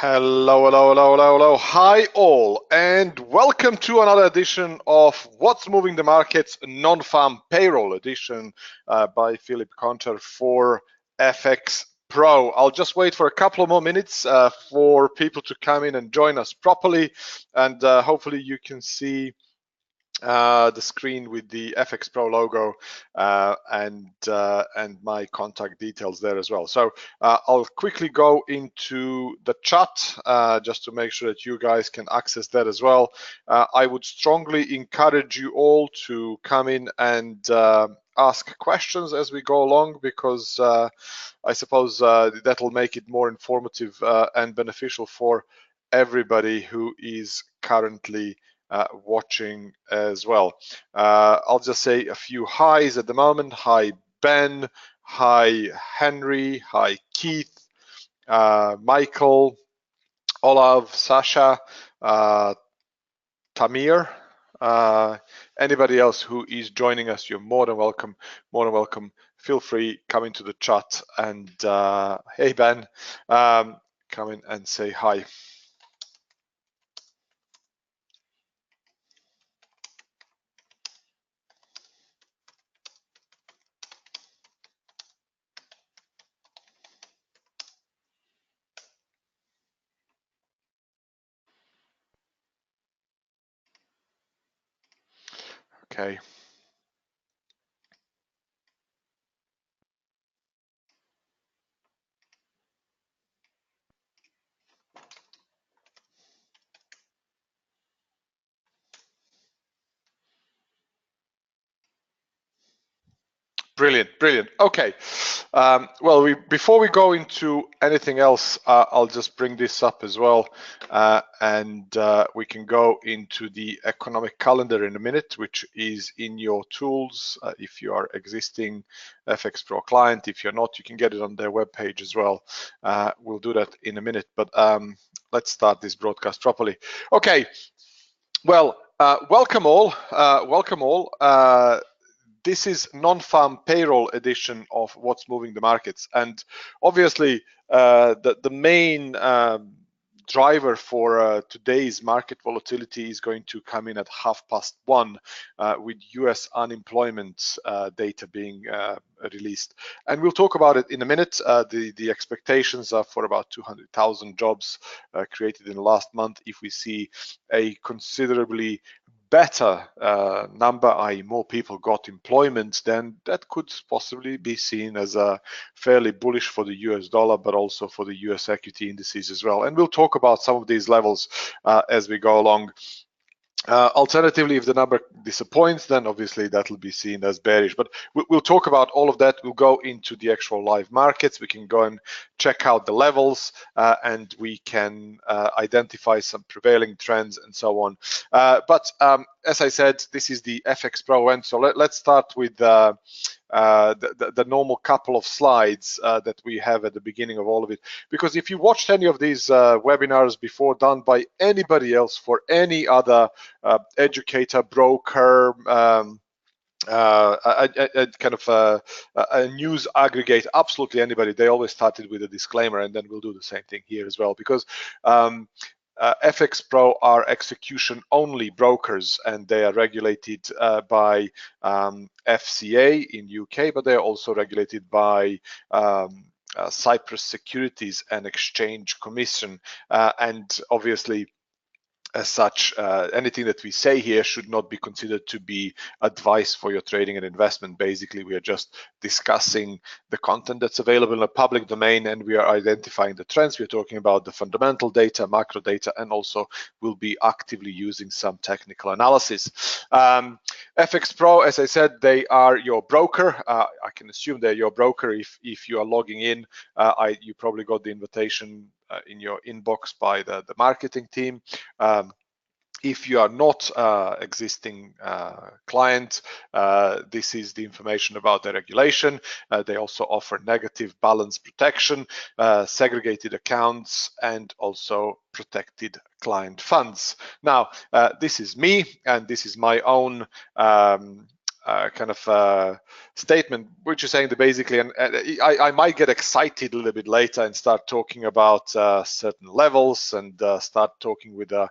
Hello, hello, hello, hello, hello. Hi all, and welcome to another edition of What's Moving the Markets Non-Farm Payroll edition by Phillip Konchar for FxPro. I'll just wait for a couple of more minutes for people to come in and join us properly, and hopefully you can see the screen with the FxPro logo and my contact details there as well. So I'll quickly go into the chat just to make sure that you guys can access that as well. I would strongly encourage you all to come in and ask questions as we go along, because I suppose that'll make it more informative and beneficial for everybody who is currently watching as well. I'll just say a few highs at the moment. Hi Ben, hi Henry, hi Keith, Michael, Olav, Sasha, Tamir. Anybody else who is joining us, you're more than welcome. More than welcome. Feel free, come into the chat and hey Ben, come in and say hi. Okay. Brilliant, brilliant. Okay. Well, before we go into anything else, I'll just bring this up as well, and we can go into the economic calendar in a minute, which is in your tools. If you are existing FxPro client, if you're not, you can get it on their webpage as well. We'll do that in a minute, but let's start this broadcast properly. Okay. Well, welcome all. Welcome all. This is non-farm payroll edition of What's Moving the Markets, and obviously the main driver for today's market volatility is going to come in at 1:30 with US unemployment data being released, and we'll talk about it in a minute. The expectations are for about 200,000 jobs created in the last month. If we see a considerably better number, i.e. more people got employment, then that could possibly be seen as a fairly bullish for the US dollar, but also for the US equity indices as well. And we'll talk about some of these levels as we go along. Alternatively, if the number disappoints, then obviously that will be seen as bearish. But we'll talk about all of that. We'll go into the actual live markets. We can go and check out the levels, and we can identify some prevailing trends and so on. But as I said, this is the FxPro end. So let's start with the normal couple of slides that we have at the beginning of all of it, because if you watched any of these webinars before done by anybody else for any other educator, broker, a news aggregate, absolutely anybody, they always started with a disclaimer, and then we'll do the same thing here as well, because FxPro are execution only brokers, and they are regulated by FCA in UK, but they are also regulated by Cyprus Securities and Exchange Commission, and obviously as such, anything that we say here should not be considered to be advice for your trading and investment. Basically, we are just discussing the content that's available in the public domain, and we are identifying the trends. We're talking about the fundamental data, macro data, and also we'll be actively using some technical analysis. FxPro, as I said, they are your broker. I can assume they're your broker if you are logging in. You probably got the invitation in your inbox by the marketing team. If you are not existing client, this is the information about the regulation. They also offer negative balance protection, segregated accounts, and also protected client funds. Now, this is me, and this is my own kind of statement, which is saying that basically, and I might get excited a little bit later and start talking about certain levels and start talking with a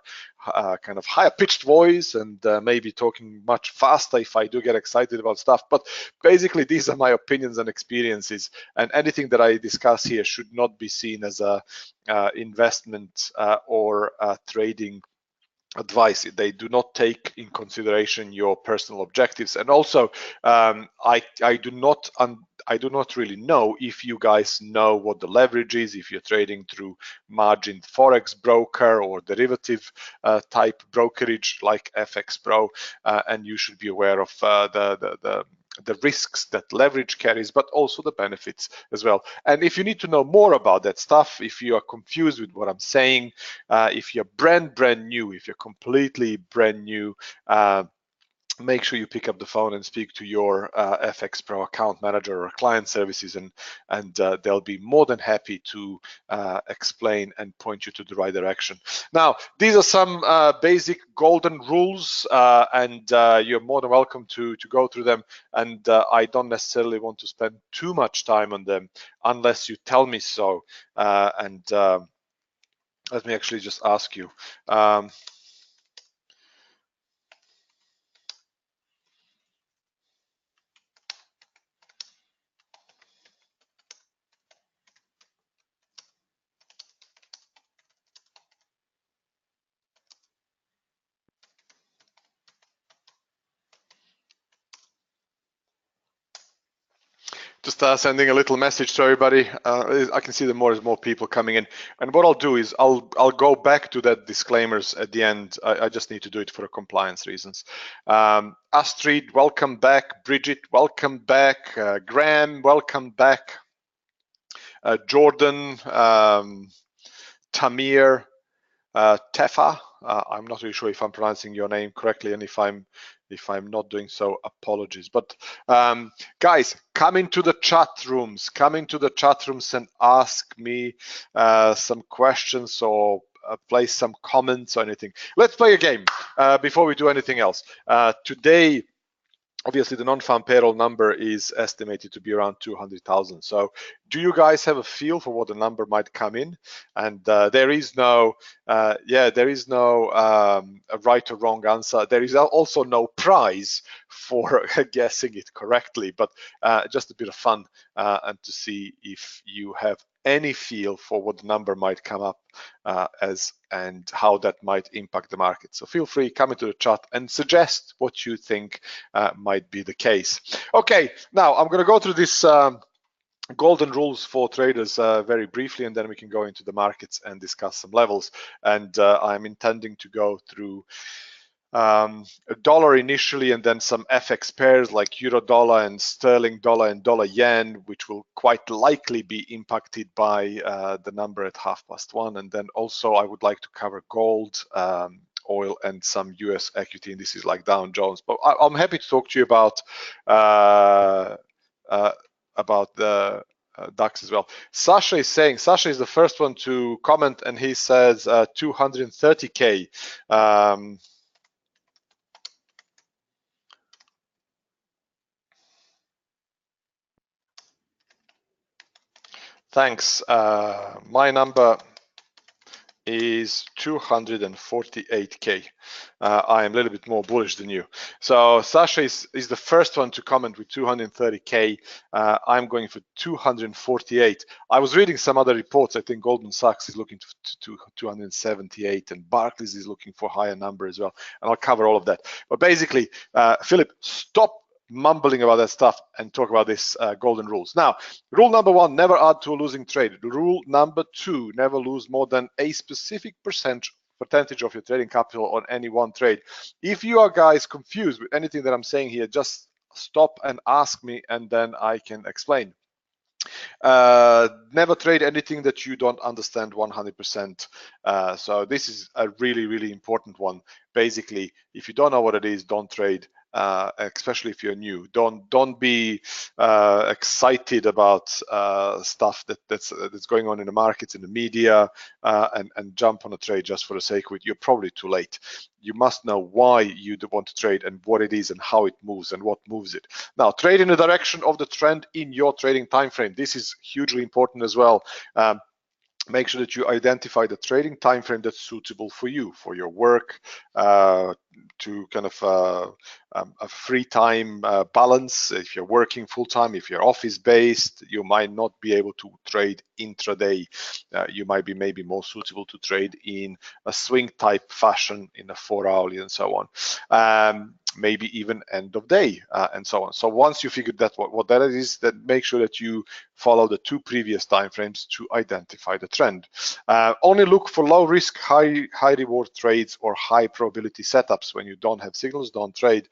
kind of higher pitched voice and maybe talking much faster if I do get excited about stuff. But basically, these are my opinions and experiences, and anything that I discuss here should not be seen as a investment or trading advice. They do not take in consideration your personal objectives, and also I do not really know if you guys know what the leverage is, if you're trading through margin forex broker or derivative type brokerage like FxPro, and you should be aware of the risks that leverage carries, but also the benefits as well. And if you need to know more about that stuff, if you are confused with what I'm saying, if you're brand new, if you're completely brand new, make sure you pick up the phone and speak to your FxPro account manager or client services, and they'll be more than happy to explain and point you to the right direction. Now, these are some basic golden rules, and you're more than welcome to go through them. And I don't necessarily want to spend too much time on them unless you tell me so. And let me actually just ask you. Just sending a little message to everybody. I can see that more and more people coming in, and what I'll do is I'll go back to that disclaimers at the end. I just need to do it for compliance reasons. Astrid, welcome back. Bridget, welcome back. Graham, welcome back. Jordan, Tamir, Tefa. I'm not really sure if I'm pronouncing your name correctly, and if I'm not doing so, apologies. But guys, come into the chat rooms. Come into the chat rooms and ask me some questions or place some comments or anything. Let's play a game before we do anything else. Today, obviously, the non-farm payroll number is estimated to be around 200,000. So do you guys have a feel for what the number might come in? And there is no a right or wrong answer. There is also no prize for guessing it correctly, but just a bit of fun and to see if you have any feel for what the number might come up as and how that might impact the market. So feel free, come into the chat and suggest what you think might be the case. Okay, now I'm going to go through this golden rules for traders very briefly, and then we can go into the markets and discuss some levels. And I'm intending to go through a dollar initially, and then some FX pairs like euro dollar and sterling dollar and dollar yen, which will quite likely be impacted by the number at 1:30. And then also I would like to cover gold, oil, and some US equity indices like Dow Jones. But I'm happy to talk to you about the DAX as well. Sasha is saying, Sasha is the first one to comment, and he says 230K. Thanks. My number is 248K. I am a little bit more bullish than you. So Sasha is the first one to comment with 230K. I'm going for 248. I was reading some other reports. I think Goldman Sachs is looking to 278, and Barclays is looking for a higher number as well. And I'll cover all of that. But basically, Philip, stop mumbling about that stuff and talk about this golden rules. Now, rule number 1, never add to a losing trade. Rule number 2, never lose more than a specific percentage of your trading capital on any one trade. If you are guys confused with anything that I'm saying here, just stop and ask me, and then I can explain. Never trade anything that you don't understand 100%. So this is a really, really important one. Basically, if you don't know what it is, don't trade. especially if you're new. Don't be excited about stuff that's going on in the markets, in the media, and jump on a trade just for the sake of it. You're probably too late. You must know why you want to trade and what it is and how it moves and what moves it. Now, trade in the direction of the trend in your trading time frame. This is hugely important as well. Make sure that you identify the trading time frame that's suitable for you, for your work, to kind of a free time balance. If you're working full time, if you're office based, you might not be able to trade intraday. You might be maybe more suitable to trade in a swing type fashion, in a 4-hourly and so on. Maybe even end of day and so on. So once you figured that what that is, then make sure that you follow the 2 previous timeframes to identify the trend. Only look for low risk, high reward trades or high probability setups. When you don't have signals, don't trade.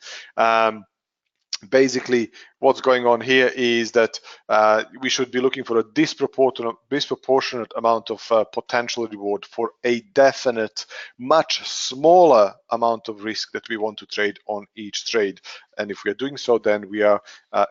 Basically, what's going on here is that we should be looking for a disproportionate amount of potential reward for a definite, much smaller amount of risk that we want to trade on each trade. And if we are doing so, then we are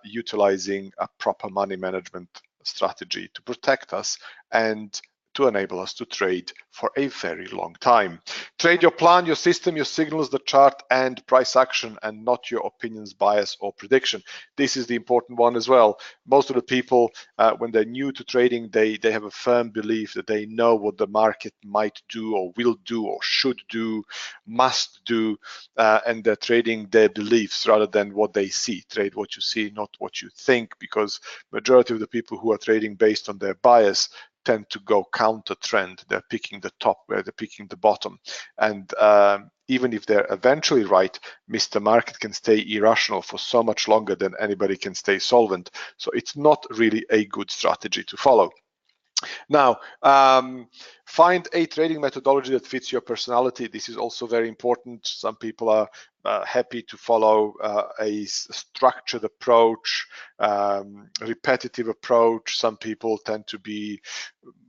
utilizing a proper money management strategy to protect us and to enable us to trade for a very long time. Trade your plan, your system, your signals, the chart, and price action, and not your opinions, bias, or prediction. This is the important one as well. Most of the people, when they're new to trading, they have a firm belief that they know what the market might do or will do or should do, must do, and they're trading their beliefs rather than what they see. Trade what you see, not what you think, because majority of the people who are trading based on their bias tend to go counter trend. They're picking the top where they're picking the bottom. And even if they're eventually right, Mr. Market can stay irrational for so much longer than anybody can stay solvent. So it's not really a good strategy to follow. Now, find a trading methodology that fits your personality. This is also very important. Some people are happy to follow a structured approach, repetitive approach. Some people tend to be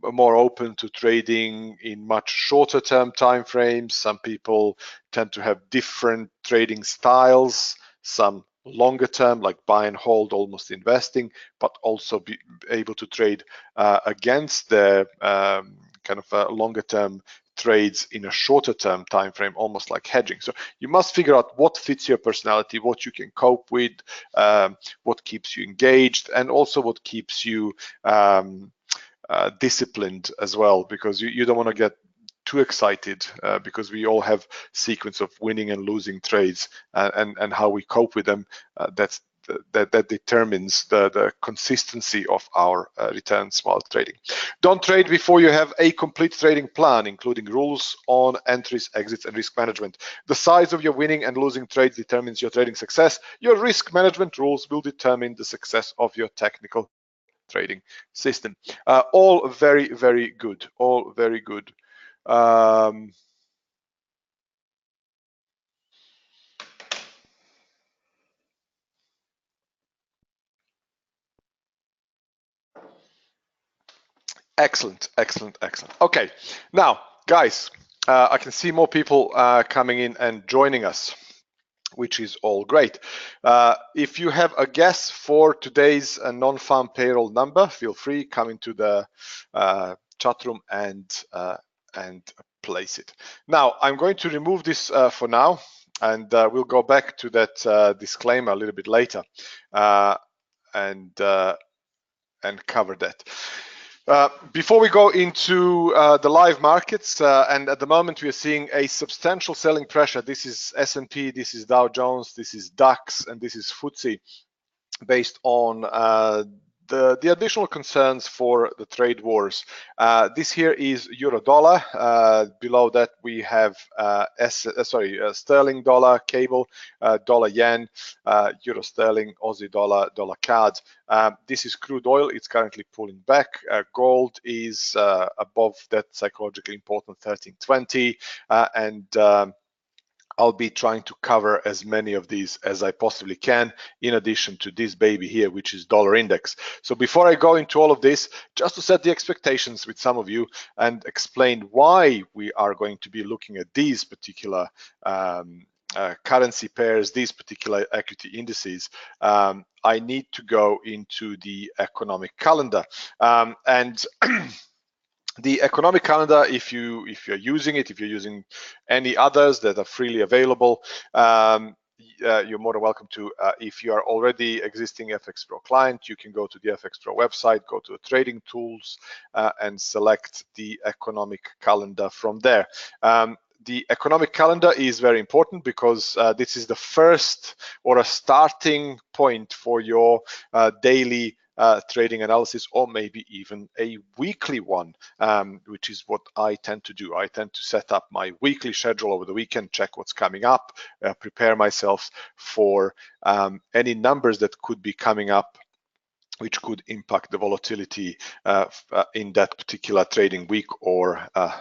more open to trading in much shorter term time frames. Some people tend to have different trading styles, some longer term, like buy and hold, almost investing, but also be able to trade against the kind of longer term trades in a shorter term time frame, almost like hedging. So you must figure out what fits your personality, what you can cope with, what keeps you engaged, and also what keeps you disciplined as well, because you don't want to get too excited, because we all have sequence of winning and losing trades, and how we cope with them. That determines the consistency of our returns while trading. Don't trade before you have a complete trading plan, including rules on entries, exits, and risk management. The size of your winning and losing trades determines your trading success. Your risk management rules will determine the success of your technical trading system. All very, very good. All very good. Excellent, excellent, excellent. Okay, now, guys, I can see more people coming in and joining us, which is all great. If you have a guess for today's non-farm payroll number, feel free, come into the chat room and place it. Now, I'm going to remove this for now, and we'll go back to that disclaimer a little bit later and cover that. Before we go into the live markets, and at the moment we are seeing a substantial selling pressure. This is S&P, this is Dow Jones, this is DAX, and this is FTSE, based on the additional concerns for the trade wars. This here is euro dollar. Below that we have sterling dollar, cable, dollar yen, euro sterling, Aussie dollar, dollar CAD. This is crude oil. It's currently pulling back. Gold is above that psychologically important 1320, and I'll be trying to cover as many of these as I possibly can, in addition to this baby here, which is dollar index. So before I go into all of this, just to set the expectations with some of you and explain why we are going to be looking at these particular currency pairs, these particular equity indices, I need to go into the economic calendar. And the economic calendar, if you're using it, if you're using any others that are freely available, you're more than welcome to. If you are already existing FxPro client, you can go to the FxPro website, go to the trading tools, and select the economic calendar from there. The economic calendar is very important because this is the first or a starting point for your daily trading analysis, or maybe even a weekly one, which is what I tend to do. I tend to set up my weekly schedule over the weekend, check what's coming up, prepare myself for any numbers that could be coming up which could impact the volatility in that particular trading week or a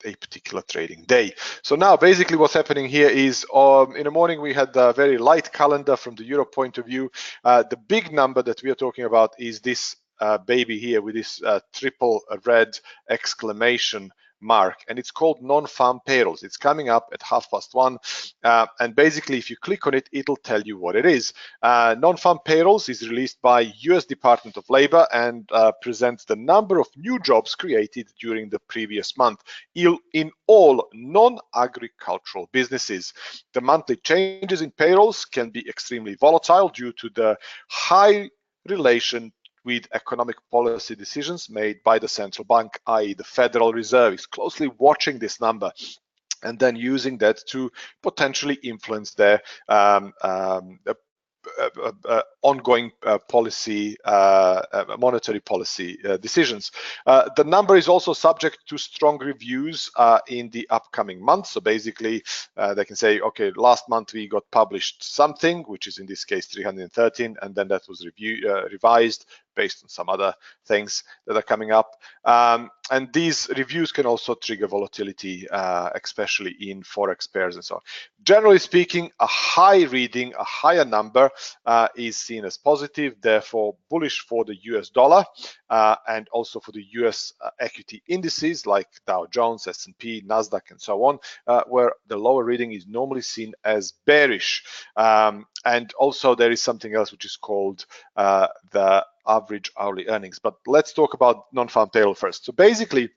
particular trading day. So now basically what's happening here is in the morning we had a very light calendar from the Euro point of view. The big number that we are talking about is this baby here with this triple red exclamation mark, and it's called non-farm payrolls. It's coming up at 1:30, and basically if you click on it, it'll tell you what it is. Non-farm payrolls is released by US Department of Labor and presents the number of new jobs created during the previous month in all non-agricultural businesses. The monthly changes in payrolls can be extremely volatile due to the high relation with economic policy decisions made by the central bank, i.e. the Federal Reserve is closely watching this number and then using that to potentially influence their ongoing policy, monetary policy decisions. The number is also subject to strong reviews in the upcoming months. So basically, they can say, okay, last month we got published something, which is in this case 313, and then that was revised based on some other things that are coming up. And these reviews can also trigger volatility, especially in Forex pairs and so on. Generally speaking, a high reading, a higher number is seen as positive, therefore bullish for the US dollar and also for the US equity indices like Dow Jones, S&P, Nasdaq, and so on, where the lower reading is normally seen as bearish. And also there is something else which is called the average hourly earnings. But let's talk about non-farm payroll first. So basically,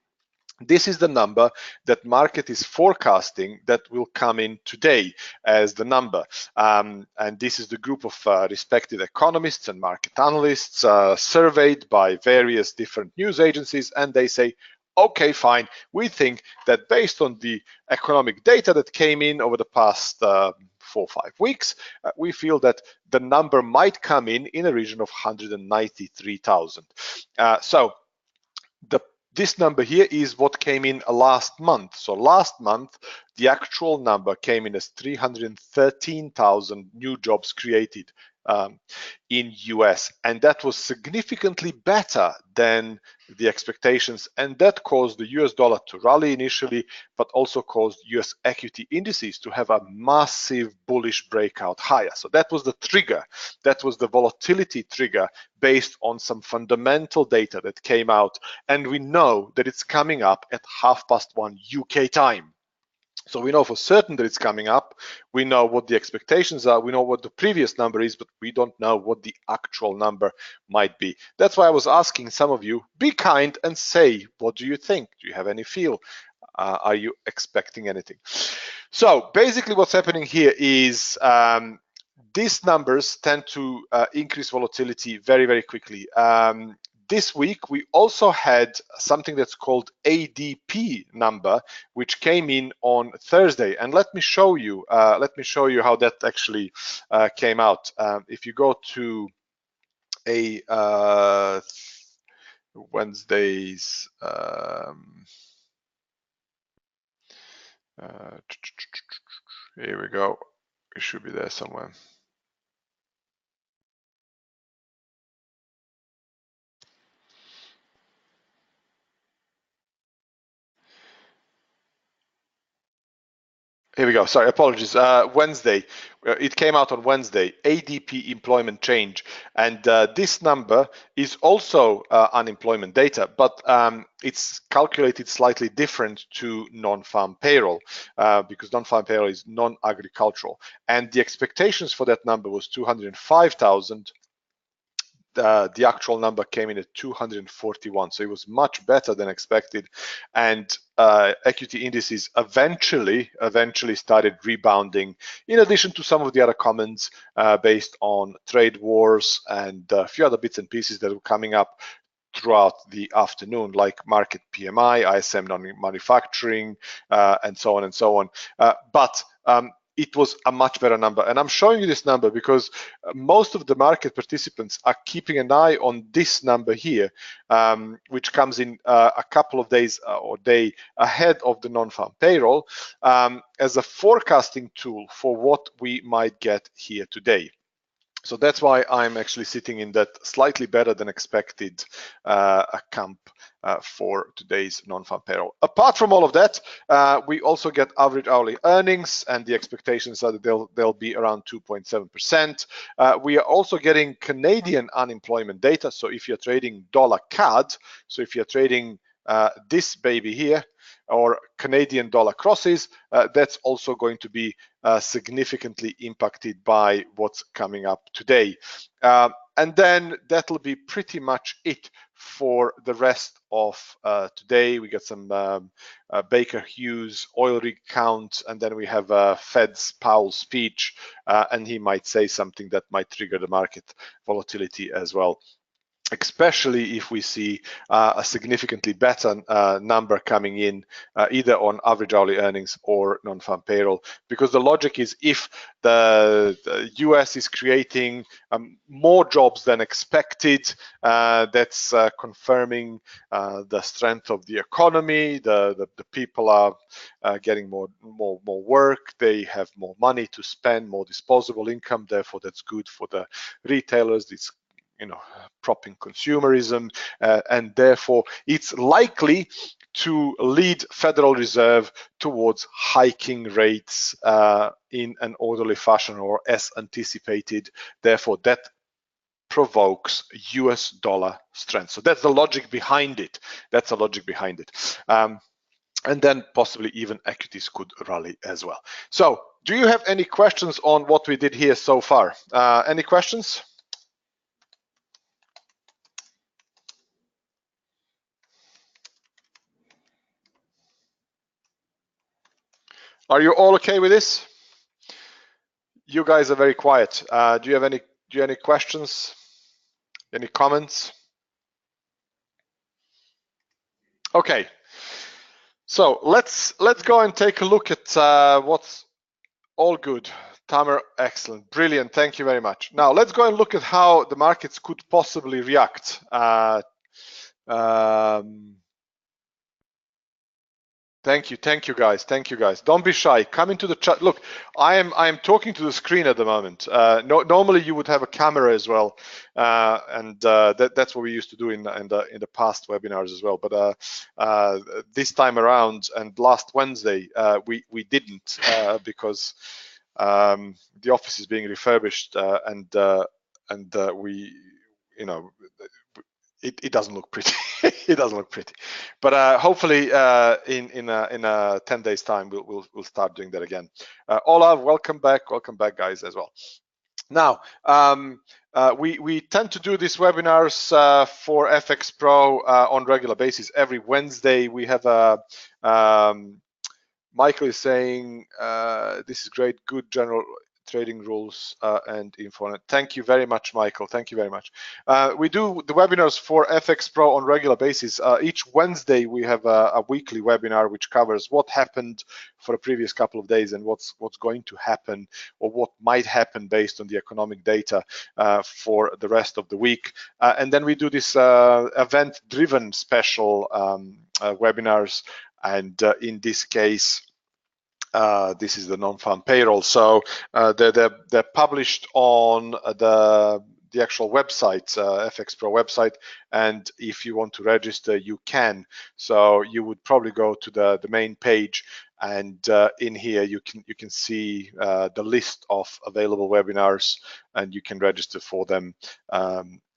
this is the number that market is forecasting that will come in today as the number. And this is the group of respected economists and market analysts surveyed by various different news agencies, and they say, okay, fine, we think that based on the economic data that came in over the past 4 or 5 weeks, we feel that the number might come in a region of 193,000. So this number here is what came in last month. So last month, the actual number came in as 313,000 new jobs created in US, and that was significantly better than the expectations, and that caused the US dollar to rally initially, but also caused US equity indices to have a massive bullish breakout higher. So that was the trigger, that was the volatility trigger based on some fundamental data that came out, and we know that it's coming up at 1:30 UK time. So we know for certain that it's coming up. We know what the expectations are. We know what the previous number is, but we don't know what the actual number might be. That's why I was asking some of you, be kind and say, what do you think? Do you have any feel? Are you expecting anything? So basically what's happening here is these numbers tend to increase volatility very, very quickly. This week, we also had something that's called ADP number, which came in on Thursday. And let me show you how that actually came out. If you go to a Wednesday's, here we go. It should be there somewhere. Here we go. Sorry, apologies. Wednesday. It came out on Wednesday. ADP employment change, and this number is also unemployment data, but it's calculated slightly different to non-farm payroll because non-farm payroll is non-agricultural, and the expectations for that number was 205,000. The actual number came in at 241, so it was much better than expected, and equity indices eventually started rebounding, in addition to some of the other comments based on trade wars and a few other bits and pieces that were coming up throughout the afternoon, like market PMI, ISM non-manufacturing, and so on and so on. But it was a much better number. And I'm showing you this number because most of the market participants are keeping an eye on this number here, which comes in a couple of days or day ahead of the non-farm payroll, as a forecasting tool for what we might get here today. So that's why I'm actually sitting in that slightly better than expected camp for today's non-farm payroll. Apart from all of that, we also get average hourly earnings, and the expectations are that they'll be around 2.7%. We are also getting Canadian unemployment data. So if you're trading dollar CAD, so if you're trading this baby here, or Canadian dollar crosses, that's also going to be significantly impacted by what's coming up today. And then that'll be pretty much it for the rest of today. We got some Baker Hughes oil rig count, and then we have Fed's Powell speech, and he might say something that might trigger the market volatility as well, especially if we see a significantly better number coming in either on average hourly earnings or non-farm payroll, because the logic is if the US is creating more jobs than expected, that's confirming the strength of the economy. The people are getting more work, they have more money to spend, more disposable income, therefore that's good for the retailers. It's propping consumerism, and therefore it's likely to lead Federal Reserve towards hiking rates in an orderly fashion, or as anticipated. Therefore, that provokes US dollar strength. So that's the logic behind it. That's the logic behind it. And then possibly even equities could rally as well. So do you have any questions on what we did here so far? Any questions? Are you all okay with this? You guys are very quiet. Do you have any questions? Any comments? Okay. So let's go and take a look at what's all good. Tamer, excellent, brilliant. Thank you very much. Now let's go and look at how the markets could possibly react. Thank you guys. Thank you guys. Don't be shy. Come into the chat. Look, I am talking to the screen at the moment. Normally you would have a camera as well, and that's what we used to do in the past webinars as well. But this time around and last Wednesday we didn't because the office is being refurbished and we, it doesn't look pretty. It doesn't look pretty, but hopefully in 10 days time we'll start doing that again. Olav, welcome back guys as well. Now we tend to do these webinars for FxPro on regular basis. Every Wednesday we have a Michael is saying this is great, good general trading rules and info. Thank you very much, Michael. Thank you very much. We do the webinars for FxPro on regular basis. Each Wednesday we have a weekly webinar which covers what happened for the previous couple of days and what's going to happen or what might happen based on the economic data for the rest of the week. And then we do this event-driven special webinars, and in this case this is the non-farm payroll. So they're published on the actual website, FxPro website, and if you want to register, you can. So you would probably go to the main page and in here you can see the list of available webinars, and you can register for them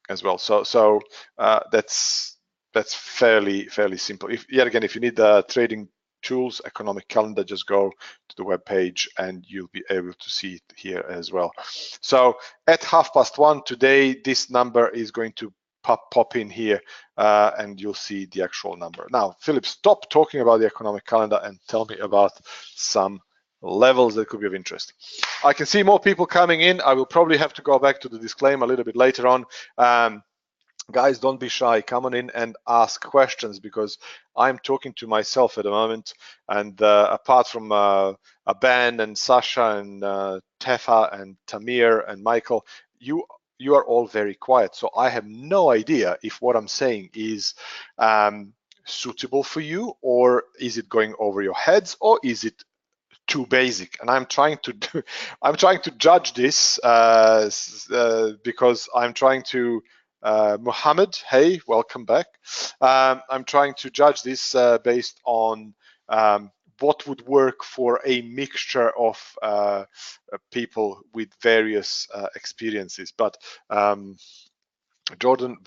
as well. So that's fairly simple. If yet again, if you need the trading tools economic calendar, just go to the web page and you'll be able to see it here as well. So at 1:30 today, this number is going to pop in here, and you'll see the actual number. Now, Philip, stop talking about the economic calendar and tell me about some levels that could be of interest. I can see more people coming in. I will probably have to go back to the disclaimer a little bit later on. Guys, don't be shy. Come on in and ask questions, because I'm talking to myself at the moment. And apart from Ben and Sasha and Tefa and Tamir and Michael, you are all very quiet. So I have no idea if what I'm saying is suitable for you, or is it going over your heads, or is it too basic. And I'm trying to judge this because I'm trying to Mohammed, hey, welcome back. I'm trying to judge this based on what would work for a mixture of people with various experiences. But Jordan,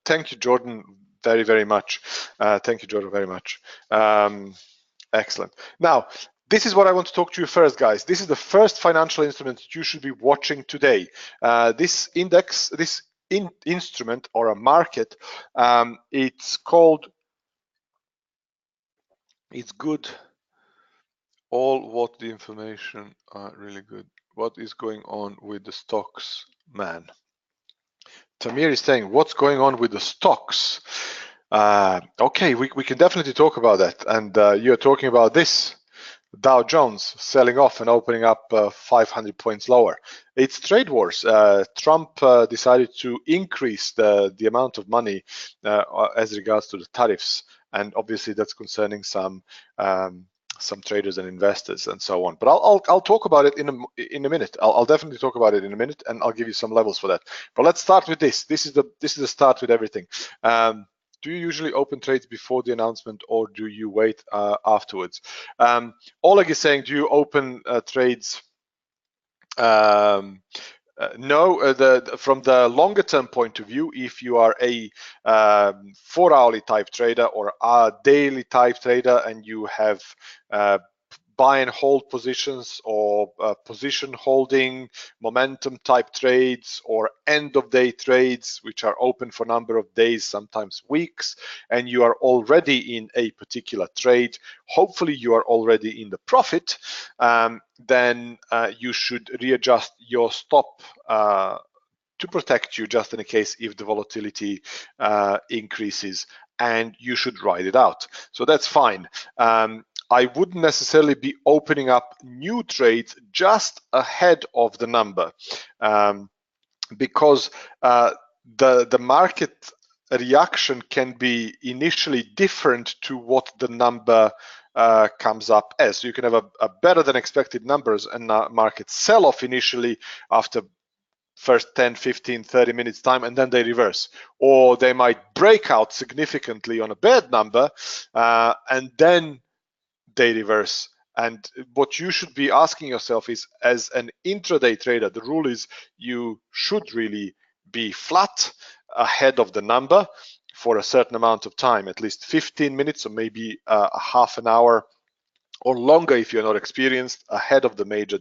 thank you, Jordan, very much. Thank you, Jordan, very much. Excellent. Now, this is what I want to talk to you first, guys. This is the first financial instrument that you should be watching today. This index, this instrument or a market, it's called, it's good. All what the information are really good. What is going on with the stocks, man? Tamir is saying, what's going on with the stocks? Okay, we can definitely talk about that. And you're talking about this. Dow Jones selling off and opening up 500 points lower. It's trade wars. Trump decided to increase the amount of money as regards to the tariffs, and obviously that's concerning some traders and investors and so on. But I'll talk about it in a minute. I'll definitely talk about it in a minute, and I'll give you some levels for that. But let's start with this. This is the start with everything. Do you usually open trades before the announcement, or do you wait afterwards? Oleg is saying, do you open trades? No, from the longer term point of view, if you are a 4-hourly type trader or a daily type trader, and you have buy and hold positions, or position holding, momentum type trades, or end of day trades, which are open for a number of days, sometimes weeks, and you are already in a particular trade, hopefully you are already in the profit, then you should readjust your stop to protect you, just in a case if the volatility increases, and you should ride it out. So that's fine. I wouldn't necessarily be opening up new trades just ahead of the number, because the market reaction can be initially different to what the number comes up as. So you can have a better than expected numbers and market sell off initially after first 10, 15, 30 minutes time, and then they reverse. Or they might break out significantly on a bad number, and then they reverse. And what you should be asking yourself is, as an intraday trader, the rule is you should really be flat ahead of the number for a certain amount of time, at least 15 minutes or maybe a half an hour or longer if you're not experienced, ahead of the major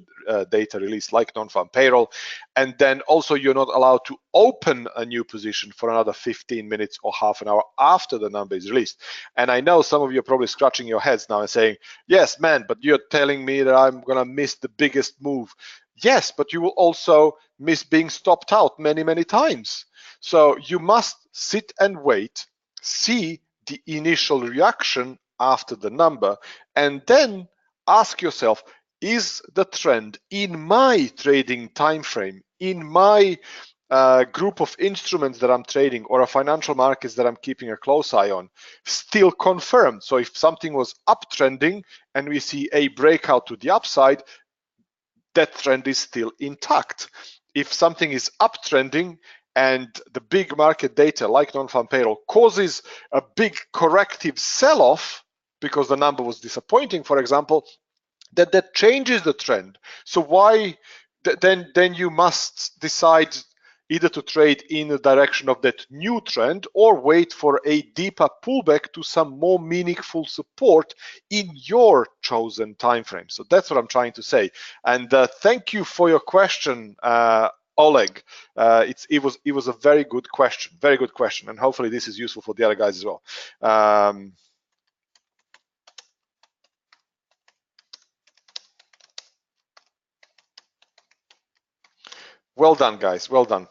data release like non-farm payroll. And then also you're not allowed to open a new position for another 15 minutes or half an hour after the number is released. And I know some of you are probably scratching your heads now and saying, yes, man, but you're telling me that I'm gonna miss the biggest move. Yes, but you will also miss being stopped out many times. So you must sit and wait, see the initial reaction after the number, and then ask yourself, is the trend in my trading time frame, in my group of instruments that I'm trading, or a financial markets that I'm keeping a close eye on, still confirmed? So if something was uptrending and we see a breakout to the upside, that trend is still intact. If something is uptrending and the big market data like non-farm payroll causes a big corrective sell-off, because the number was disappointing, for example, that changes the trend. So why then you must decide either to trade in the direction of that new trend or wait for a deeper pullback to some more meaningful support in your chosen time frame. So that's what I'm trying to say. And thank you for your question, Oleg. It was a very good question, and hopefully this is useful for the other guys as well. Well done, guys. Well done.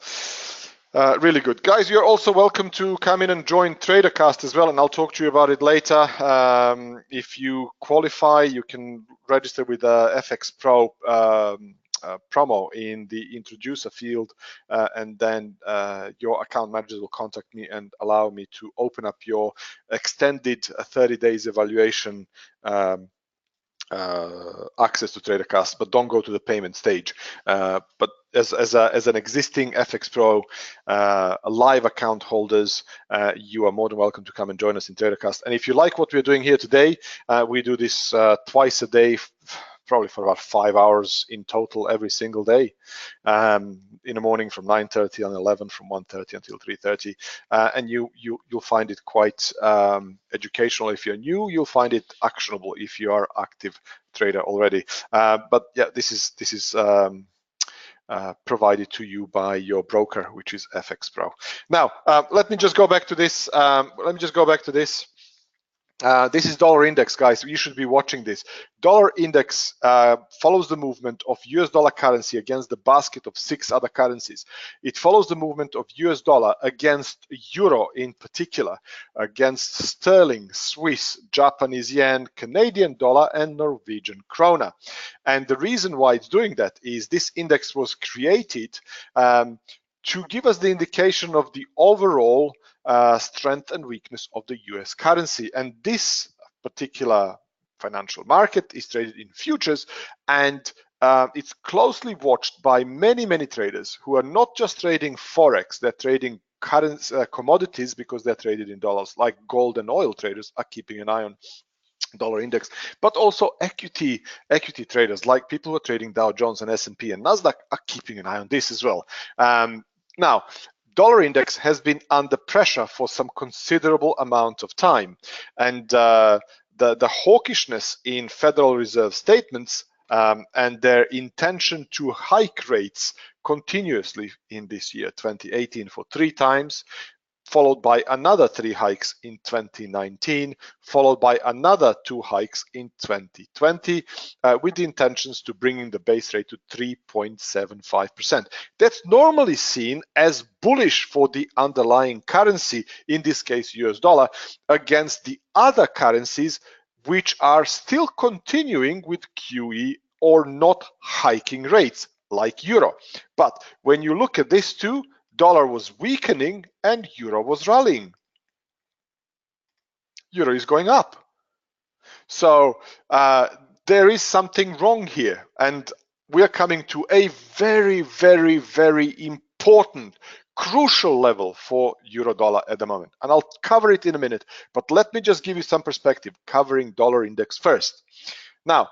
Really good. Guys, you're also welcome to come in and join TraderCast as well, and I'll talk to you about it later. If you qualify, you can register with FxPro promo in the introducer field, and then your account managers will contact me and allow me to open up your extended 30 days evaluation access to TraderCast, but don't go to the payment stage. But as an existing FxPro live account holders, you are more than welcome to come and join us in TraderCast. And if you like what we're doing here today, we do this twice a day, probably for about 5 hours in total every single day. In the morning from 9:30 and 11, from 1:30 until 3:30, and you'll find it quite educational if you're new. You'll find it actionable if you are active trader already. But yeah, this is provided to you by your broker, which is FxPro. Now, let me just go back to this. This is dollar index, guys. You should be watching this. Dollar index follows the movement of US dollar currency against the basket of 6 other currencies. It follows the movement of US dollar against euro in particular, against sterling, Swiss, Japanese yen, Canadian dollar, and Norwegian krona. And the reason why it's doing that is this index was created to give us the indication of the overall strength and weakness of the US currency. And this particular financial market is traded in futures, and it's closely watched by many traders who are not just trading Forex, they're trading commodities because they're traded in dollars, like gold and oil traders are keeping an eye on dollar index, but also equity traders, like people who are trading Dow Jones and S&P and Nasdaq, are keeping an eye on this as well. Now, dollar index has been under pressure for some considerable amount of time, and the hawkishness in Federal Reserve statements and their intention to hike rates continuously in this year 2018 for 3 times, followed by another 3 hikes in 2019, followed by another 2 hikes in 2020, with the intentions to bringing the base rate to 3.75%. That's normally seen as bullish for the underlying currency, in this case US dollar, against the other currencies which are still continuing with QE or not hiking rates, like euro. But when you look at this too, dollar was weakening and euro was rallying. Euro is going up. So there is something wrong here, and we are coming to a very important, crucial level for euro dollar at the moment, and I'll cover it in a minute, but let me just give you some perspective covering dollar index first. Now,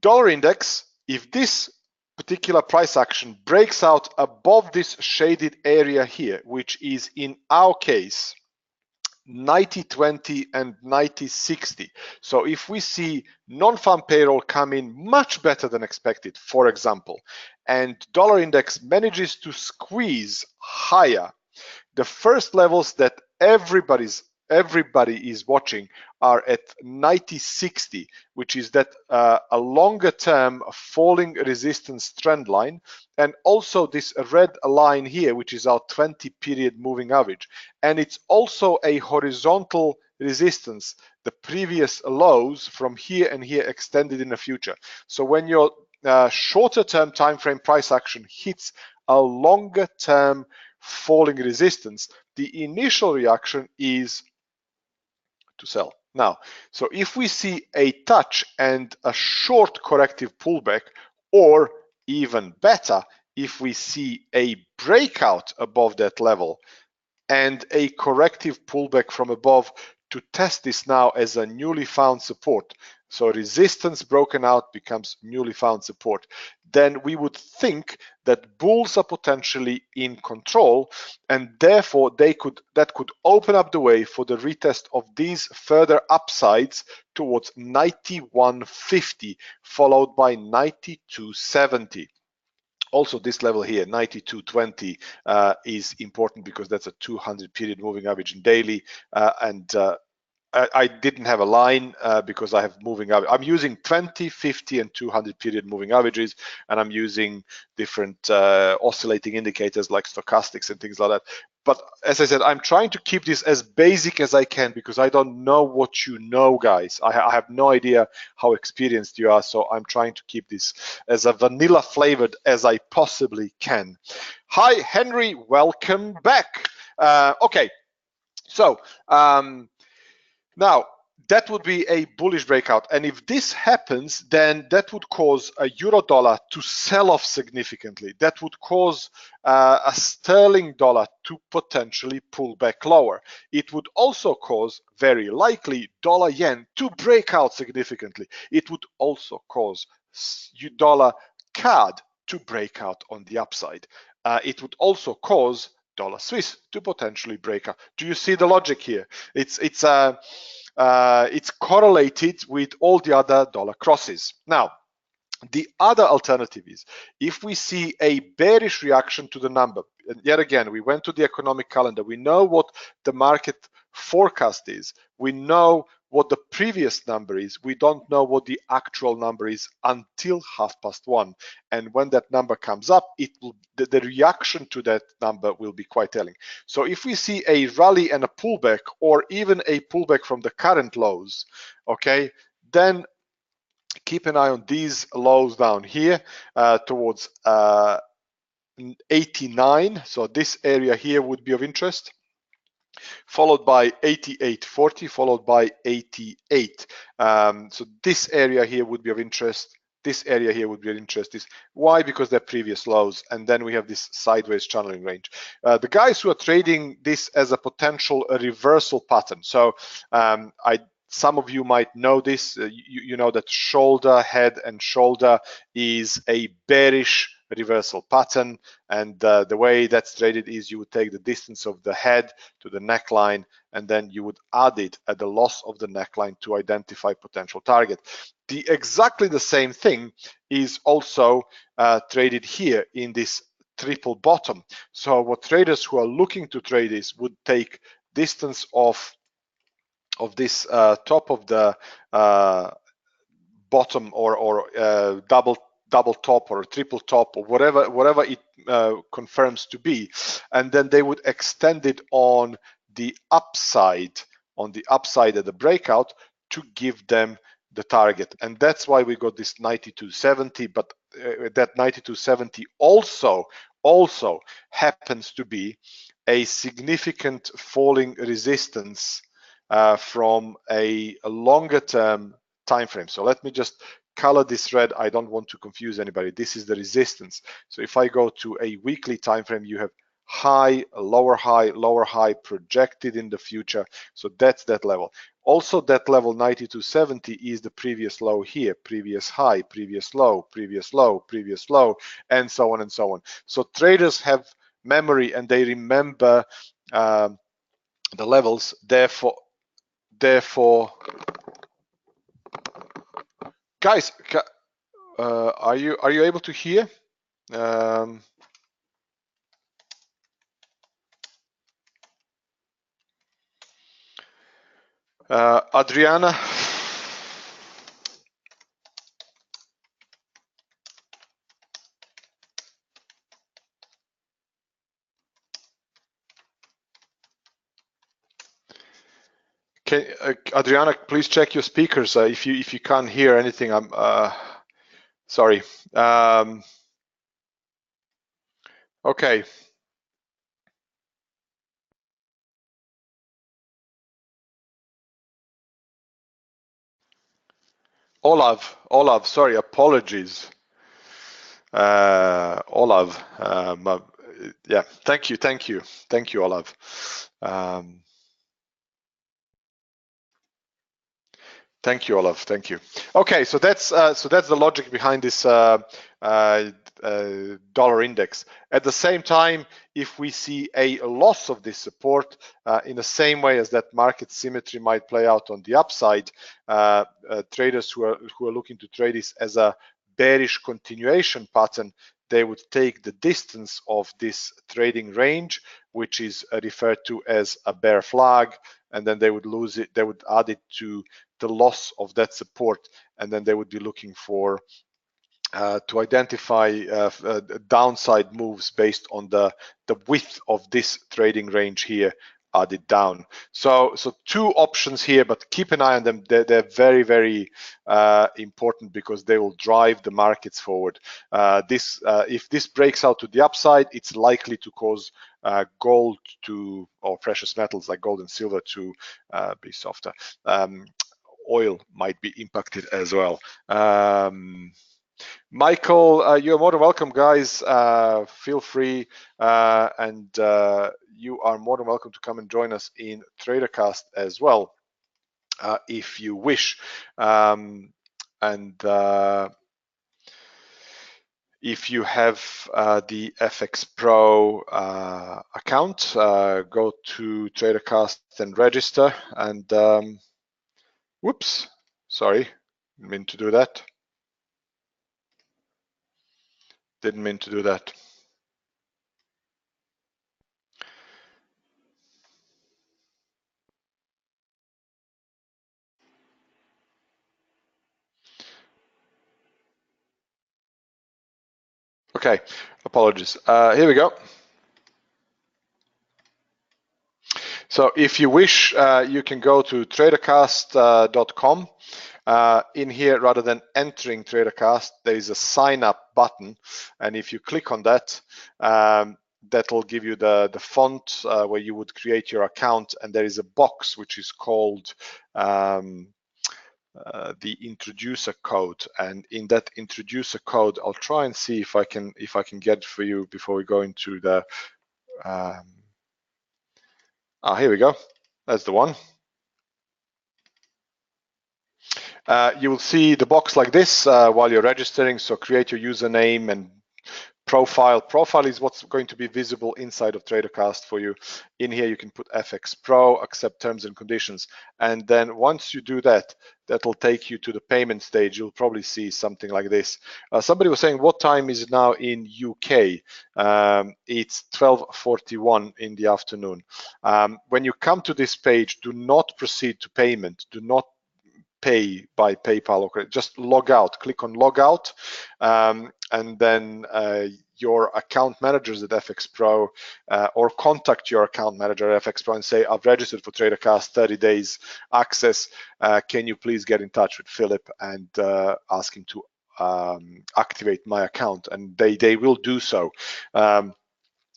dollar index, if this particular price action breaks out above this shaded area here, which is in our case 90-20 and 90-60. So if we see non-farm payroll come in much better than expected, for example, and dollar index manages to squeeze higher, the first levels that everybody is watching are at 90-60, which is that a longer term falling resistance trend line, and also this red line here, which is our 20 period moving average, and it's also a horizontal resistance, the previous lows from here and here extended in the future. So when your shorter term time frame price action hits a longer term falling resistance, the initial reaction is to sell. Now, so if we see a touch and a short corrective pullback, or even better, if we see a breakout above that level and a corrective pullback from above to test this now as a newly found support, so resistance broken out becomes newly found support, then we would think that bulls are potentially in control, and therefore that could open up the way for the retest of these further upsides towards 91.50, followed by 92.70. Also, this level here, 92.20, is important because that's a 200 period moving average in daily, and I didn't have a line because I have moving average. I'm using 20, 50, and 200 period moving averages, and I'm using different oscillating indicators like stochastics and things like that. But as I said, I'm trying to keep this as basic as I can because I don't know what you know, guys. I have no idea how experienced you are, so I'm trying to keep this as a vanilla flavored as I possibly can. Hi, Henry, welcome back. Okay, so now, that would be a bullish breakout. And if this happens, then that would cause a euro dollar to sell off significantly. That would cause a sterling dollar to potentially pull back lower. It would also cause, very likely, dollar yen to break out significantly. It would also cause dollar CAD to break out on the upside. It would also cause dollar Swiss to potentially break out. Do you see the logic here? It's correlated with all the other dollar crosses. Now, the other alternative is if we see a bearish reaction to the number, and yet again, we went to the economic calendar, we know what the market forecast is, we know what the previous number is, we don't know what the actual number is until 1:30. And when that number comes up, it will, the reaction to that number will be quite telling. So if we see a rally and a pullback, or even a pullback from the current lows, okay, then keep an eye on these lows down here towards 89. So this area here would be of interest, followed by 88.40, followed by 88. So this area here would be of interest. This area here would be of interest. Why? Because they're previous lows, and then we have this sideways channeling range. The guys who are trading this as a potential reversal pattern. So some of you might know this. You know that shoulder, head, and shoulder is a bearish reversal pattern, and the way that's traded is you would take the distance of the head to the neckline, and then you would add it at the loss of the neckline to identify potential target. Exactly the same thing is also traded here in this triple bottom. So what traders who are looking to trade this would take distance of this top of the bottom, or double top or triple top, or whatever it confirms to be, and then they would extend it on the upside at the breakout to give them the target. And that's why we got this 92.70, but that 92.70 also happens to be a significant falling resistance from a longer term time frame. So let me just color this red. I don't want to confuse anybody. This is the resistance. So if I go to a weekly time frame, you have high, lower high projected in the future. So that's that level. Also, that level 92.70 is the previous low here, previous high, previous low, previous low, previous low, and so on and so on. So traders have memory and they remember the levels. Therefore, guys, are you able to hear? Adriana. Adriana, please check your speakers if you can't hear anything. I'm sorry. Okay. Olav, sorry, apologies. Olav, yeah, thank you, Olav. Thank you, Olaf. Thank you. Okay, so that's the logic behind this dollar index. At the same time, if we see a loss of this support, in the same way as that market symmetry might play out on the upside, traders who are looking to trade this as a bearish continuation pattern, they would take the distance of this trading range, which is referred to as a bear flag, and then they would lose it. They would add it to the loss of that support, and then they would be looking for to identify downside moves based on the width of this trading range here added down. So two options here, but keep an eye on them. They're very, very important because they will drive the markets forward. If this breaks out to the upside, it's likely to cause gold to, or precious metals like gold and silver to be softer. Oil might be impacted as well. Michael, you're more than welcome, guys. Feel free, and you are more than welcome to come and join us in TraderCast as well, if you wish. If you have the FxPro account, go to TraderCast and register. And whoops, sorry, didn't mean to do that. Didn't mean to do that. Okay, apologies. Here we go. So if you wish, you can go to tradercast.com. In here, rather than entering TraderCast, there is a sign up button, and if you click on that, that will give you the font where you would create your account, and there is a box which is called the introducer code, and in that introducer code, I'll try and see if I can get it for you before we go into the here we go. That's the one. You will see the box like this while you're registering. So create your username and profile. Profile is what's going to be visible inside of TraderCast for you. In here, you can put FxPro, accept terms and conditions. And then once you do that, that'll take you to the payment stage. You'll probably see something like this. Somebody was saying, what time is it now in UK? It's 12:41 in the afternoon. When you come to this page, do not proceed to payment. Do not pay by PayPal or credit. Just log out, click on log out, and then your account managers at FxPro or contact your account manager at FxPro and say, I've registered for TraderCast, 30 days access. Can you please get in touch with Philip and ask him to activate my account? And they will do so.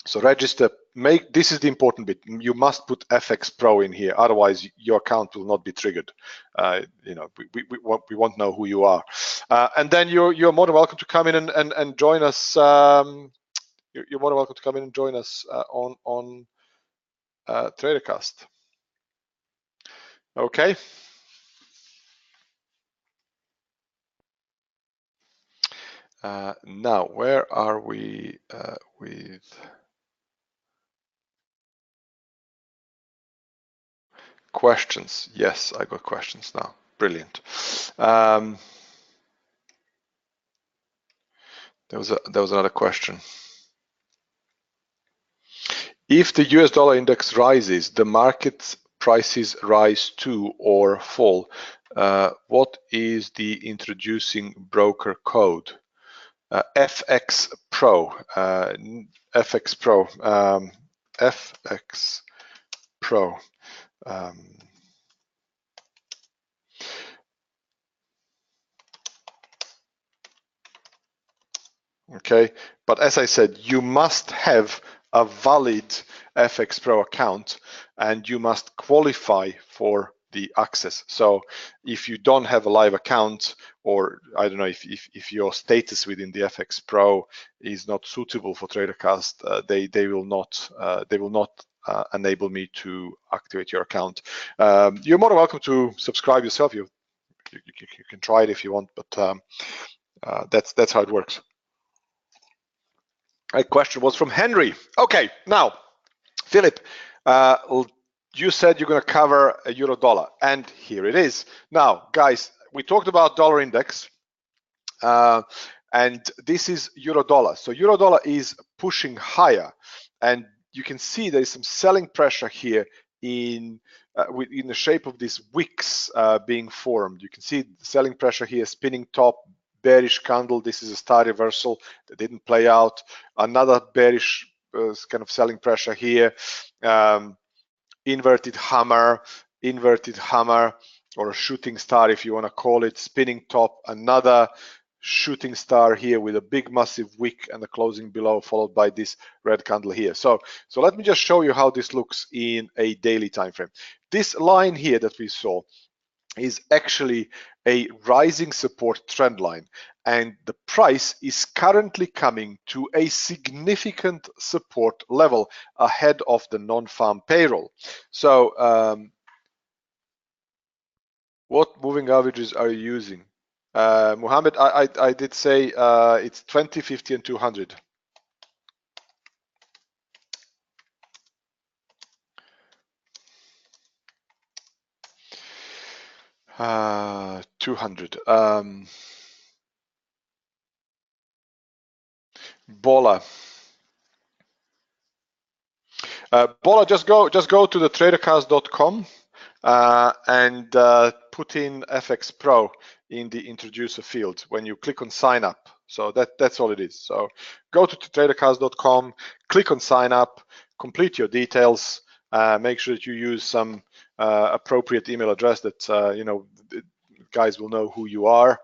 So register, this is the important bit. You must put FxPro in here, otherwise your account will not be triggered. We won't know who you are. And then you're more than welcome to come in and join us. You're more than welcome to come in and join us on TraderCast. Okay. Now, where are we with? Questions. Yes, I got questions now. Brilliant. There was another question. If the US dollar index rises, the market prices rise too or fall. What is the introducing broker code? FxPro. FxPro. FxPro. Okay, but as I said, you must have a valid FxPro account and you must qualify for the access. So if you don't have a live account, or I don't know if your status within the FxPro is not suitable for TraderCast, they will not enable me to activate your account. You're more than welcome to subscribe yourself. You can try it if you want, but that's how it works. A question was from Henry. Okay, now, Philip, you said you're going to cover a euro dollar, and here it is. Now, guys, we talked about dollar index, and this is euro dollar. So euro dollar is pushing higher, and you can see there is some selling pressure here in the shape of these wicks being formed. You can see the selling pressure here, spinning top, bearish candle. This is a star reversal that didn't play out. Another bearish kind of selling pressure here. Inverted hammer, or a shooting star if you want to call it, spinning top, another shooting star here with a big massive wick and the closing below, followed by this red candle here. So let me just show you how this looks in a daily time frame. This line here that we saw is actually a rising support trend line, and the price is currently coming to a significant support level ahead of the non-farm payroll. So what moving averages are you using? Mohammed, I did say it's 20, 50, and 200. Uh, 200. Bola. Bola, just go to the tradercast.com and put in FxPro in the introducer field when you click on sign up. So that's all it is. So go to tradercast.com, click on sign up, complete your details, make sure that you use some appropriate email address that guys will know who you are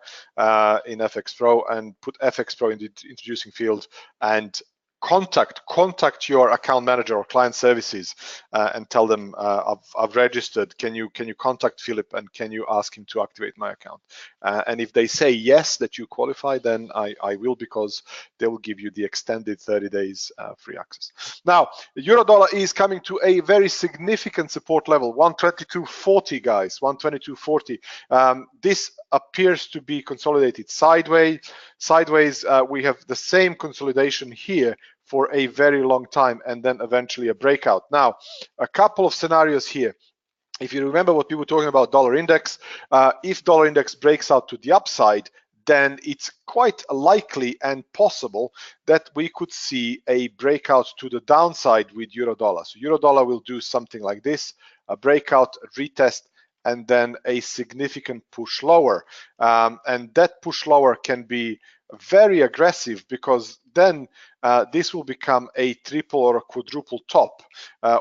in FxPro, and put FxPro in the introducing field and contact your account manager or client services and tell them I've registered. Can you contact Philip and can you ask him to activate my account? And if they say yes, that you qualify, then I will, because they will give you the extended 30 days free access. Now, the euro dollar is coming to a very significant support level, 122.40, guys, 122.40. This appears to be consolidated sideways. We have the same consolidation here for a very long time, and then eventually a breakout. Now, a couple of scenarios here. If you remember what we were talking about dollar index, if dollar index breaks out to the upside, then it's quite likely and possible that we could see a breakout to the downside with euro dollar. So euro dollar will do something like this, a breakout, a retest, and then a significant push lower. And that push lower can be very aggressive, because then this will become a triple or a quadruple top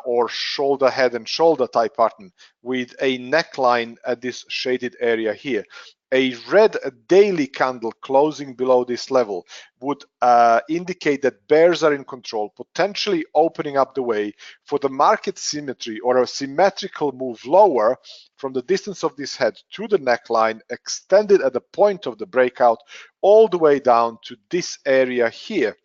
or shoulder, head and shoulder type pattern with a neckline at this shaded area here. A red daily candle closing below this level would indicate that bears are in control, potentially opening up the way for the market symmetry or a symmetrical move lower from the distance of this head to the neckline, extended at the point of the breakout all the way down to this area here.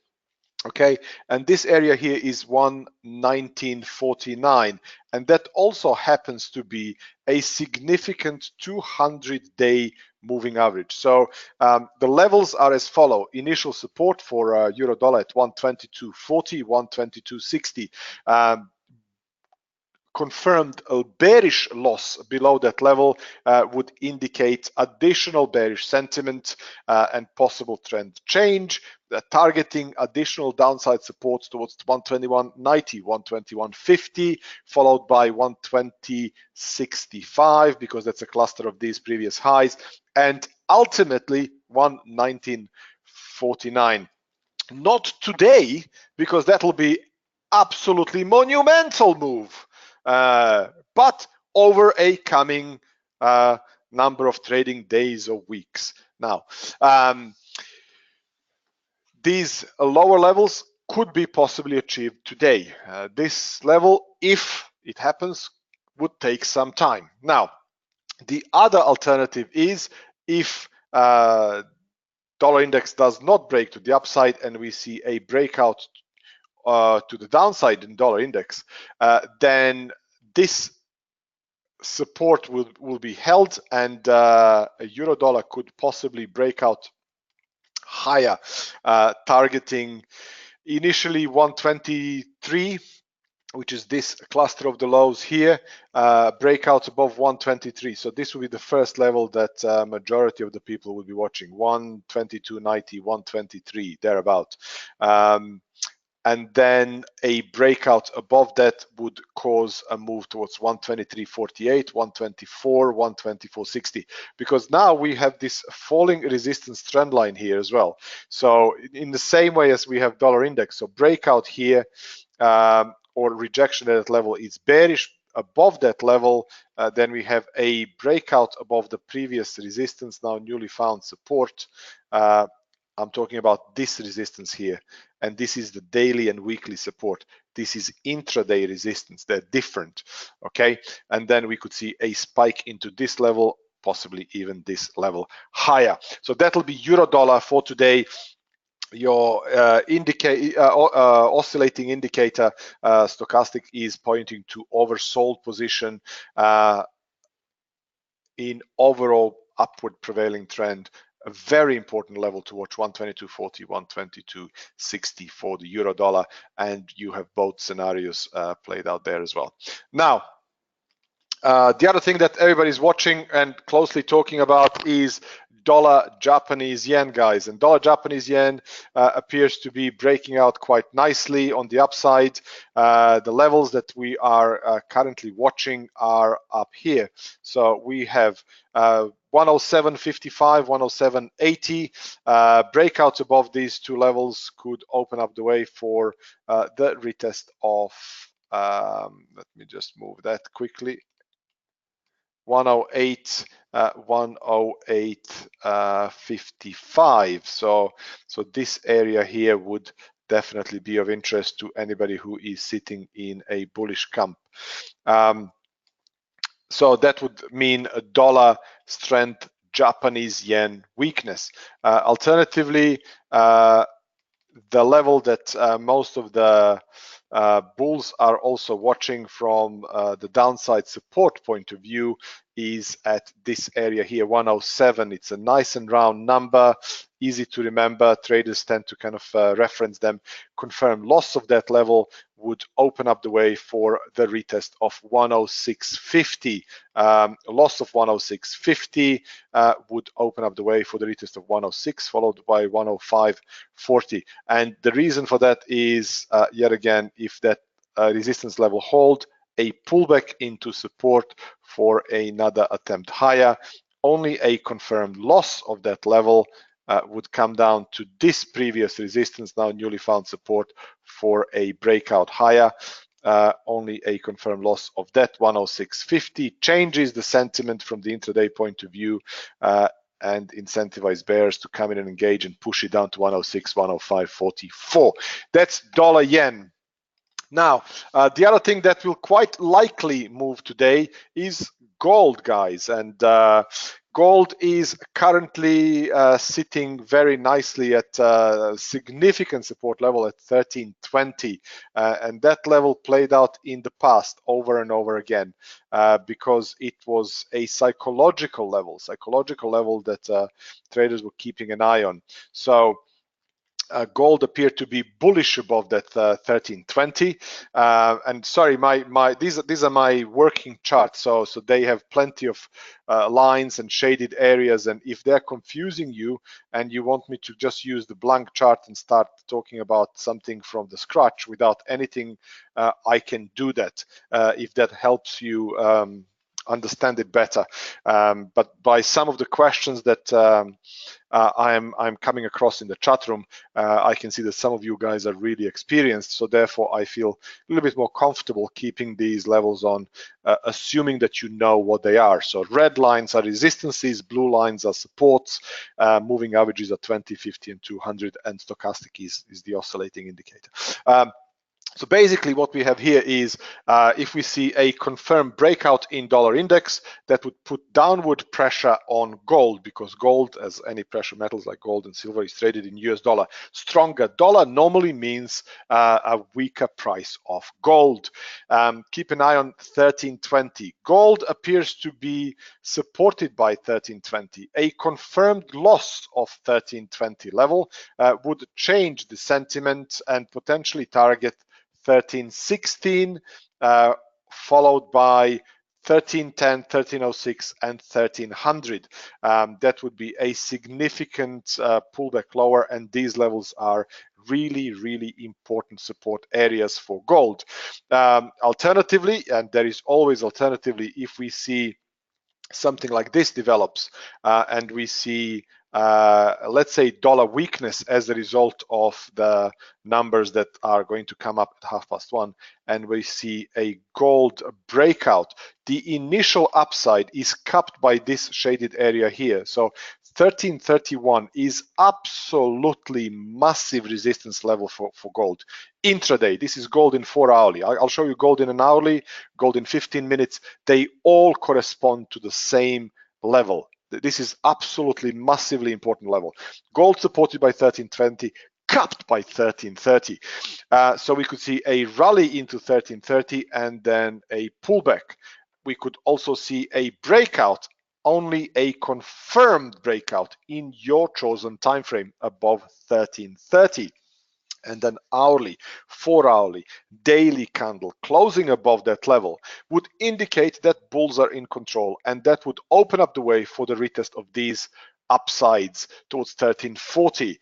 Okay, and this area here is 119.49, and that also happens to be a significant 200-day moving average. So the levels are as follow: initial support for euro dollar at 122.40, 122.60. Confirmed a bearish loss below that level would indicate additional bearish sentiment and possible trend change, targeting additional downside supports towards 121.90, 121.50, followed by 120.65, because that's a cluster of these previous highs, and ultimately 119.49. Not today, because that will be absolutely monumental move. But over a coming number of trading days or weeks. Now, these lower levels could be possibly achieved today. This level, if it happens, would take some time. Now, the other alternative is if dollar index does not break to the upside and we see a breakout to the downside in dollar index, then this support will be held, and euro dollar could possibly break out higher, targeting initially 123, which is this cluster of the lows here, breakout above 123. So this will be the first level that majority of the people will be watching, 122.90, 123, thereabout. And then a breakout above that would cause a move towards 123.48, 124, 124.60, because now we have this falling resistance trend line here as well. So in the same way as we have dollar index, so breakout here or rejection at that level is bearish. Above that level, then we have a breakout above the previous resistance, now newly found support. I'm talking about this resistance here, and this is the daily and weekly support. This is intraday resistance. They're different, okay? And then we could see a spike into this level, possibly even this level higher. So that'll be euro dollar for today. Your oscillating indicator stochastic is pointing to oversold position in overall upward prevailing trend. A very important level to watch, 122.40, 122.60 for the euro dollar, and you have both scenarios played out there as well. Now, the other thing that everybody's watching and closely talking about is dollar Japanese yen, guys. And dollar Japanese yen appears to be breaking out quite nicely on the upside. The levels that we are currently watching are up here. So we have 107.55, 107.80. Breakouts above these two levels could open up the way for the retest of, let me just move that quickly, 108, 108.55. So this area here would definitely be of interest to anybody who is sitting in a bullish camp. So that would mean a dollar strength, Japanese yen weakness. Alternatively, the level that most of the bulls are also watching from the downside support point of view is at this area here, 107. It's a nice and round number, easy to remember. Traders tend to kind of reference them. Confirm loss of that level would open up the way for the retest of 106.50. Loss of 106.50 would open up the way for the retest of 106, followed by 105.40. And the reason for that is, yet again, if that resistance level hold, a pullback into support for another attempt higher. Only a confirmed loss of that level would come down to this previous resistance, now newly found support for a breakout higher. Only a confirmed loss of that 106.50 changes the sentiment from the intraday point of view and incentivize bears to come in and engage and push it down to 106, 105.44. That's dollar yen. Now, the other thing that will quite likely move today is gold, guys. And gold is currently sitting very nicely at significant support level at 1320. And that level played out in the past over and over again because it was a psychological level that traders were keeping an eye on. So gold appeared to be bullish above that 1320, and sorry, these are my working charts, so they have plenty of lines and shaded areas, and if they're confusing you and you want me to just use the blank chart and start talking about something from the scratch without anything, I can do that if that helps you understand it better. But by some of the questions that I'm coming across in the chat room, I can see that some of you guys are really experienced, so therefore I feel a little bit more comfortable keeping these levels on, assuming that you know what they are. So red lines are resistances, blue lines are supports, moving averages are 20, 50, and 200, and stochastic is the oscillating indicator. So basically what we have here is if we see a confirmed breakout in dollar index, that would put downward pressure on gold, because gold, as any precious metals like gold and silver, is traded in US dollar. Stronger dollar normally means a weaker price of gold. Keep an eye on 1320. Gold appears to be supported by 1320. A confirmed loss of 1320 level would change the sentiment and potentially target 1316, followed by 1310, 1306, and 1300. That would be a significant pullback lower, and these levels are really, really important support areas for gold. Alternatively, and there is always alternatively, if we see something like this develops and we see let's say dollar weakness as a result of the numbers that are going to come up at 1:30, and we see a gold breakout, the initial upside is capped by this shaded area here. So 1331 is absolutely massive resistance level for gold. Intraday, this is gold in 4 hourly. I'll show you gold in an hourly, gold in 15 minutes. They all correspond to the same level. This is absolutely massively important level. Gold supported by 1320, capped by 1330. So we could see a rally into 1330 and then a pullback. We could also see a breakout, only a confirmed breakout in your chosen time frame above 1330. And then hourly, 4 hourly, daily candle closing above that level would indicate that bulls are in control, and that would open up the way for the retest of these upsides towards 1340.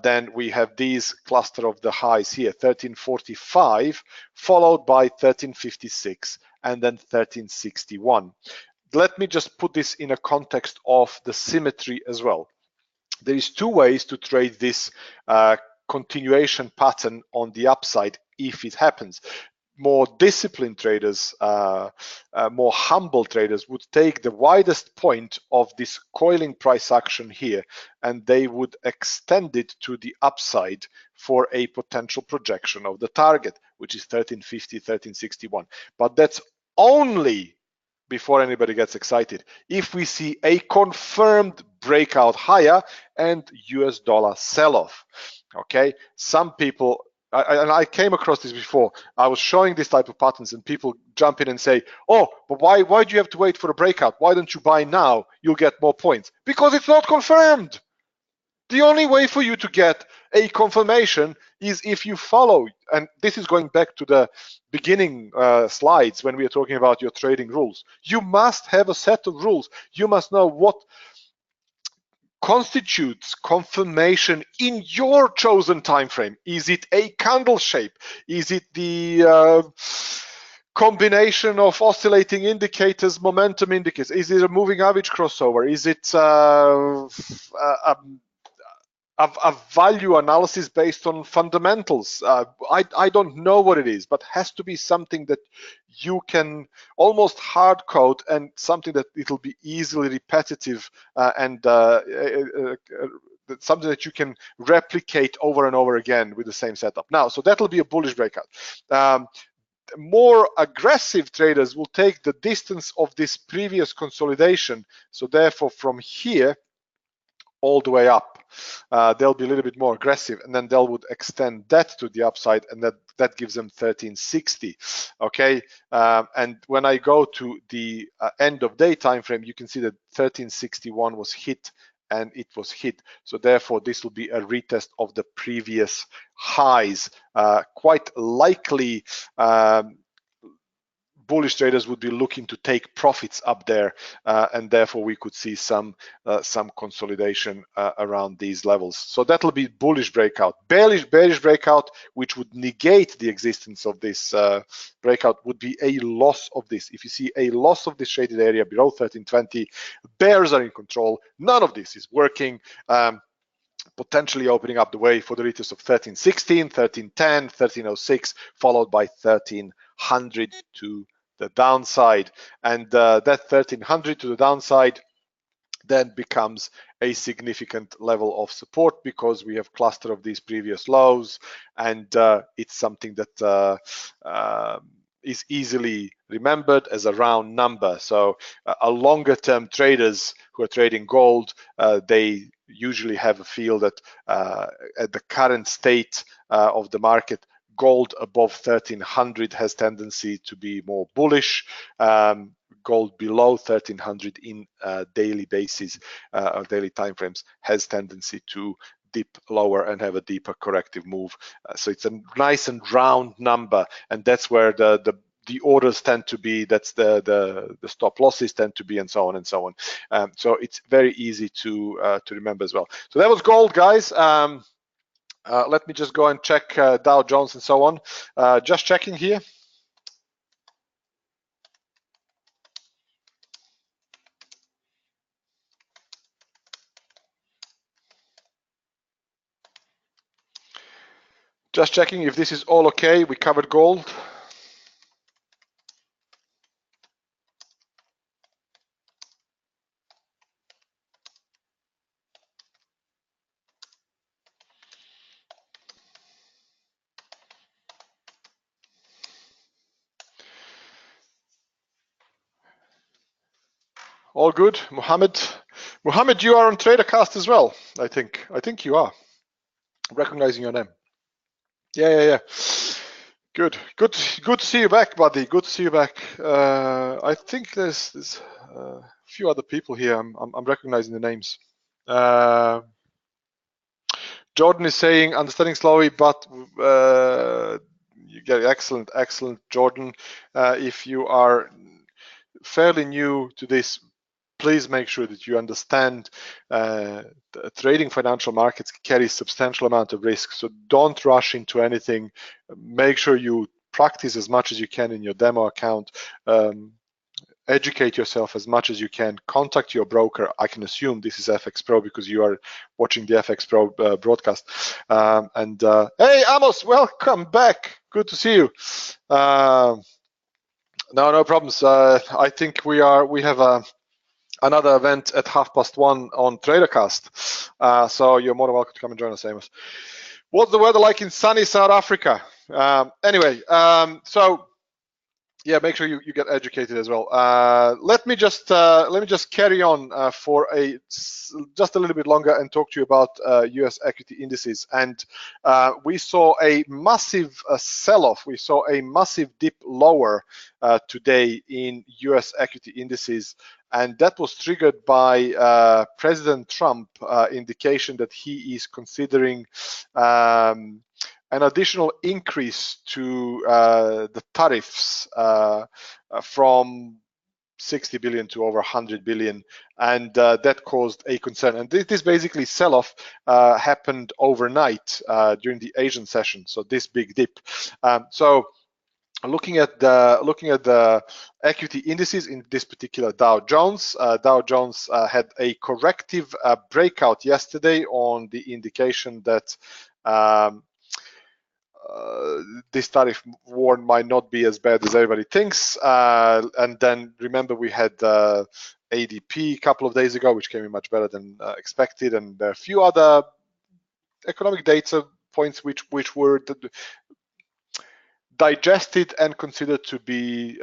Then we have these cluster of the highs here, 1345, followed by 1356, and then 1361. Let me just put this in a context of the symmetry as well. There is two ways to trade this continuation pattern on the upside if it happens. More disciplined traders, more humble traders would take the widest point of this coiling price action here, and they would extend it to the upside for a potential projection of the target, which is 1350, 1361. But that's only, before anybody gets excited, if we see a confirmed breakout higher and US dollar sell-off. Okay, some people, and I came across this before, I was showing this type of patterns and people jump in and say, oh, but why do you have to wait for a breakout? Why don't you buy now? You'll get more points. Because it's not confirmed. The only way for you to get a confirmation is if you follow, and this is going back to the beginning slides when we are talking about your trading rules. You must have a set of rules. You must know what constitutes confirmation in your chosen time frame. Is it a candle shape? Is it the combination of oscillating indicators, momentum indicators? Is it a moving average crossover? Is it a value analysis based on fundamentals? I don't know what it is, but has to be something that you can almost hard code, and something that it'll be easily repetitive and something that you can replicate over and over again with the same setup. Now, so that'll be a bullish breakout. More aggressive traders will take the distance of this previous consolidation. So therefore, from here all the way up, they'll be a little bit more aggressive, and then they would extend that to the upside, and that gives them 1360. Okay, and when I go to the end of day time frame, you can see that 1361 was hit, and it was hit. So therefore, this will be a retest of the previous highs. Quite likely, bullish traders would be looking to take profits up there, and therefore we could see some consolidation around these levels. So that'll be bullish breakout. Bearish breakout, which would negate the existence of this breakout, would be a loss of this. If you see a loss of this shaded area below 1320, bears are in control. None of this is working. Potentially opening up the way for the retest of 1316, 1310, 1306, followed by 1300 to the downside. And that 1300 to the downside, then becomes a significant level of support, because we have cluster of these previous lows, and it's something that is easily remembered as a round number. So a longer term traders who are trading gold, they usually have a feel that at the current state of the market, gold above 1300 has tendency to be more bullish. Gold below 1300 in daily basis or daily timeframes has tendency to dip lower and have a deeper corrective move. So it's a nice and round number, and that's where the orders tend to be, that's the stop losses tend to be, and so on and so on. So it's very easy to remember as well. So that was gold, guys. Let me just go and check Dow Jones and so on. Just checking here. Just checking if this is all okay. We covered gold. All good. Mohammed, you are on TraderCast as well, I think. I think you are. Recognizing your name. Yeah. Good to see you back, buddy. Good to see you back. I think there's a few other people here. I'm recognizing the names. Jordan is saying understanding slowly, but you get excellent, Jordan. If you are fairly new to this, please make sure that you understand trading financial markets carries substantial amount of risk. So don't rush into anything. Make sure you practice as much as you can in your demo account. Educate yourself as much as you can. Contact your broker. I can assume this is FxPro because you are watching the FxPro broadcast. Hey, Amos, welcome back. Good to see you. No problems. I think we have another event at 1:30 on TraderCast. So you're more than welcome to come and join us, Amos. What's the weather like in sunny South Africa? Anyway, so yeah, make sure you get educated as well. Let me just carry on for just a little bit longer and talk to you about US equity indices. And we saw a massive sell-off. We saw a massive dip lower today in US equity indices, and that was triggered by President Trump indication that he is considering an additional increase to the tariffs from 60 billion to over 100 billion, and that caused a concern. And this basically sell-off happened overnight during the Asian session. So this big dip. So looking at the equity indices in this particular Dow Jones, had a corrective breakout yesterday on the indication that this tariff war might not be as bad as everybody thinks. And then remember, we had ADP a couple of days ago, which came in much better than expected, and a few other economic data points which were digested and considered to be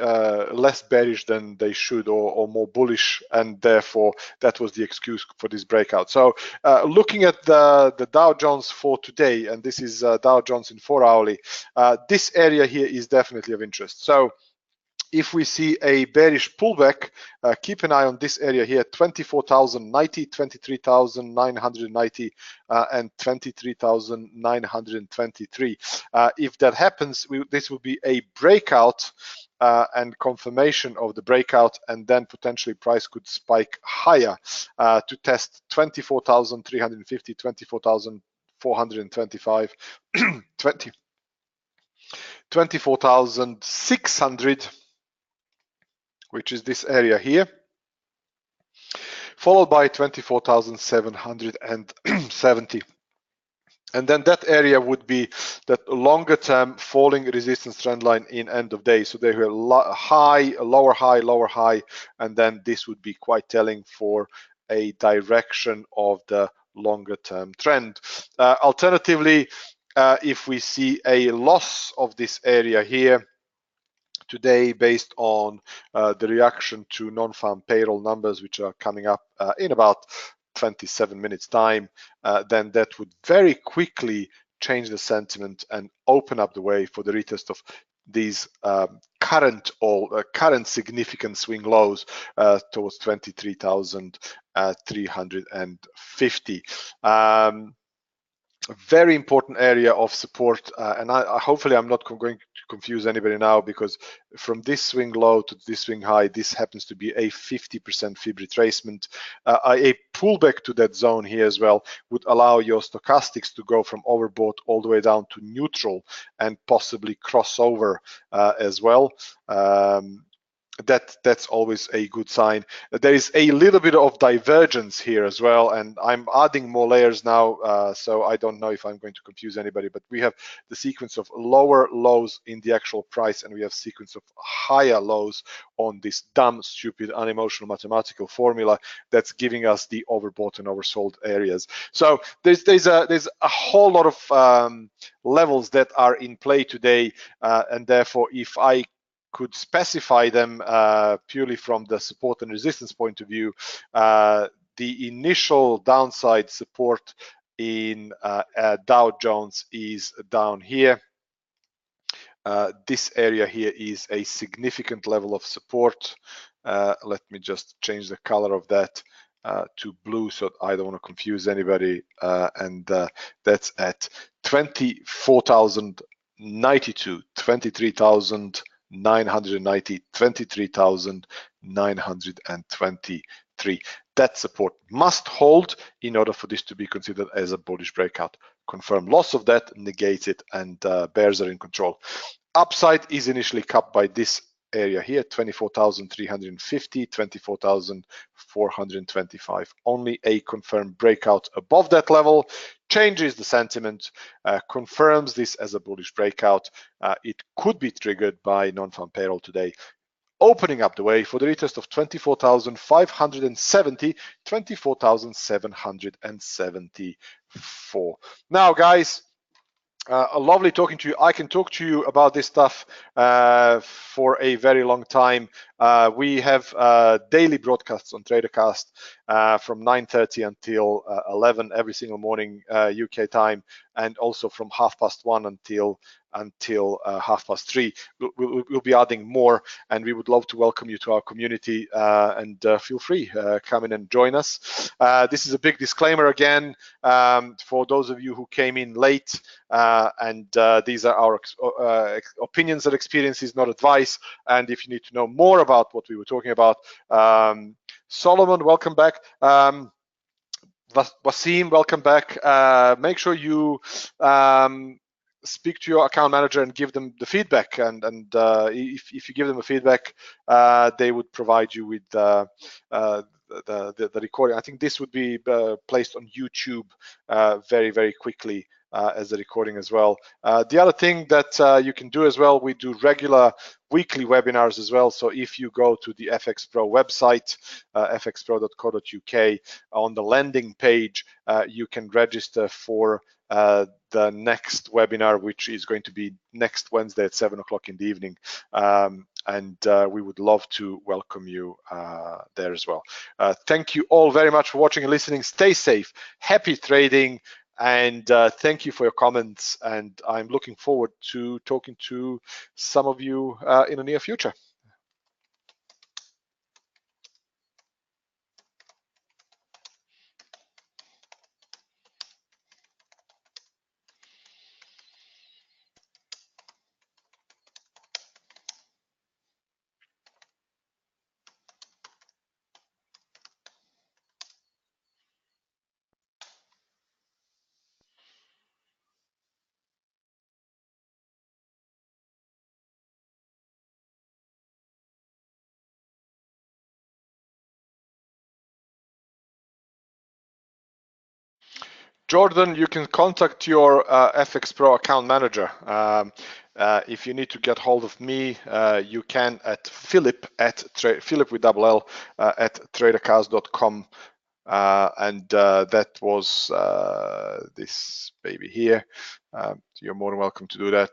less bearish than they should, or more bullish, and therefore that was the excuse for this breakout. So looking at the Dow Jones for today, and this is Dow Jones in 4 hourly, this area here is definitely of interest. So if we see a bearish pullback, keep an eye on this area here: 24,090, 23,990, and 23,923. If that happens, this will be a breakout and confirmation of the breakout, and then potentially price could spike higher to test 24,350, 24,425, 24,600. Which is this area here, followed by 24,770. And then that area would be that longer term falling resistance trend line in end of day. So they have high, lower high, lower high, and then this would be quite telling for a direction of the longer term trend. Alternatively, if we see a loss of this area here today based on the reaction to non-farm payroll numbers, which are coming up in about 27 minutes time, then that would very quickly change the sentiment and open up the way for the retest of these current significant swing lows towards 23,350. A very important area of support, and hopefully I'm not going to confuse anybody now, because from this swing low to this swing high, this happens to be a 50% fib retracement. A pullback to that zone here as well would allow your stochastics to go from overbought all the way down to neutral and possibly cross over as well. That's always a good sign. There is a little bit of divergence here as well, and I'm adding more layers now, so I don't know if I'm going to confuse anybody, but we have the sequence of lower lows in the actual price, and we have sequence of higher lows on this dumb, stupid, unemotional mathematical formula that's giving us the overbought and oversold areas. So there's a whole lot of levels that are in play today, and therefore if I could specify them purely from the support and resistance point of view, the initial downside support in Dow Jones is down here. This area here is a significant level of support. Let me just change the color of that to blue, so I don't want to confuse anybody, and that's at 24,092, 23,990, 23,923. That support must hold in order for this to be considered as a bullish breakout. Confirm loss of that negates it, and bears are in control. Upside is initially capped by this area here, 24,350, 24,425. Only a confirmed breakout above that level changes the sentiment, confirms this as a bullish breakout. It could be triggered by non-farm payroll today, opening up the way for the retest of 24,570, 24,774. Now, guys, lovely talking to you. I can talk to you about this stuff for a very long time. We have daily broadcasts on TraderCast from 9:30 until 11 every single morning UK time, and also from 1:30 until 3:30. We'll be adding more, and we would love to welcome you to our community, and feel free, come in and join us. This is a big disclaimer again for those of you who came in late, and these are our opinions and experiences, not advice. And if you need to know more about what we were talking about, Solomon, welcome back. Wasim, welcome back. Make sure you speak to your account manager and give them the feedback, and if you give them a feedback, they would provide you with the recording. I think this would be placed on YouTube very, very quickly as a recording as well. The other thing that you can do as well, we do regular weekly webinars as well. So if you go to the FxPro website, fxpro.co.uk, on the landing page, you can register for the next webinar, which is going to be next Wednesday at 7 o'clock in the evening. And we would love to welcome you there as well. Thank you all very much for watching and listening. Stay safe, happy trading, and thank you for your comments. And I'm looking forward to talking to some of you in the near future. Jordan, you can contact your FxPro account manager. If you need to get hold of me, you can at Phillip with double L at tradercast.com. that was this baby here. You're more than welcome to do that,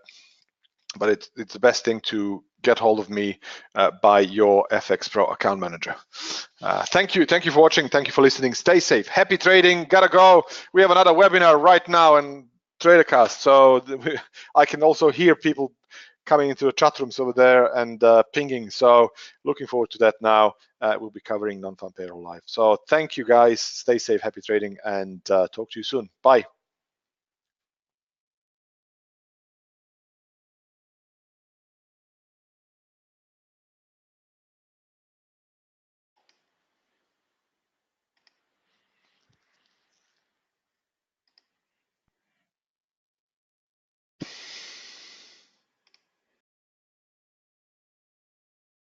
but it's the best thing to get hold of me by your FxPro account manager. Thank you for watching. Thank you for listening. Stay safe. Happy trading. Gotta go. We have another webinar right now and TraderCast, so I can also hear people coming into the chat rooms over there and pinging. So looking forward to that now. We'll be covering non-farm payroll live. So thank you guys. Stay safe. Happy trading, and talk to you soon. Bye.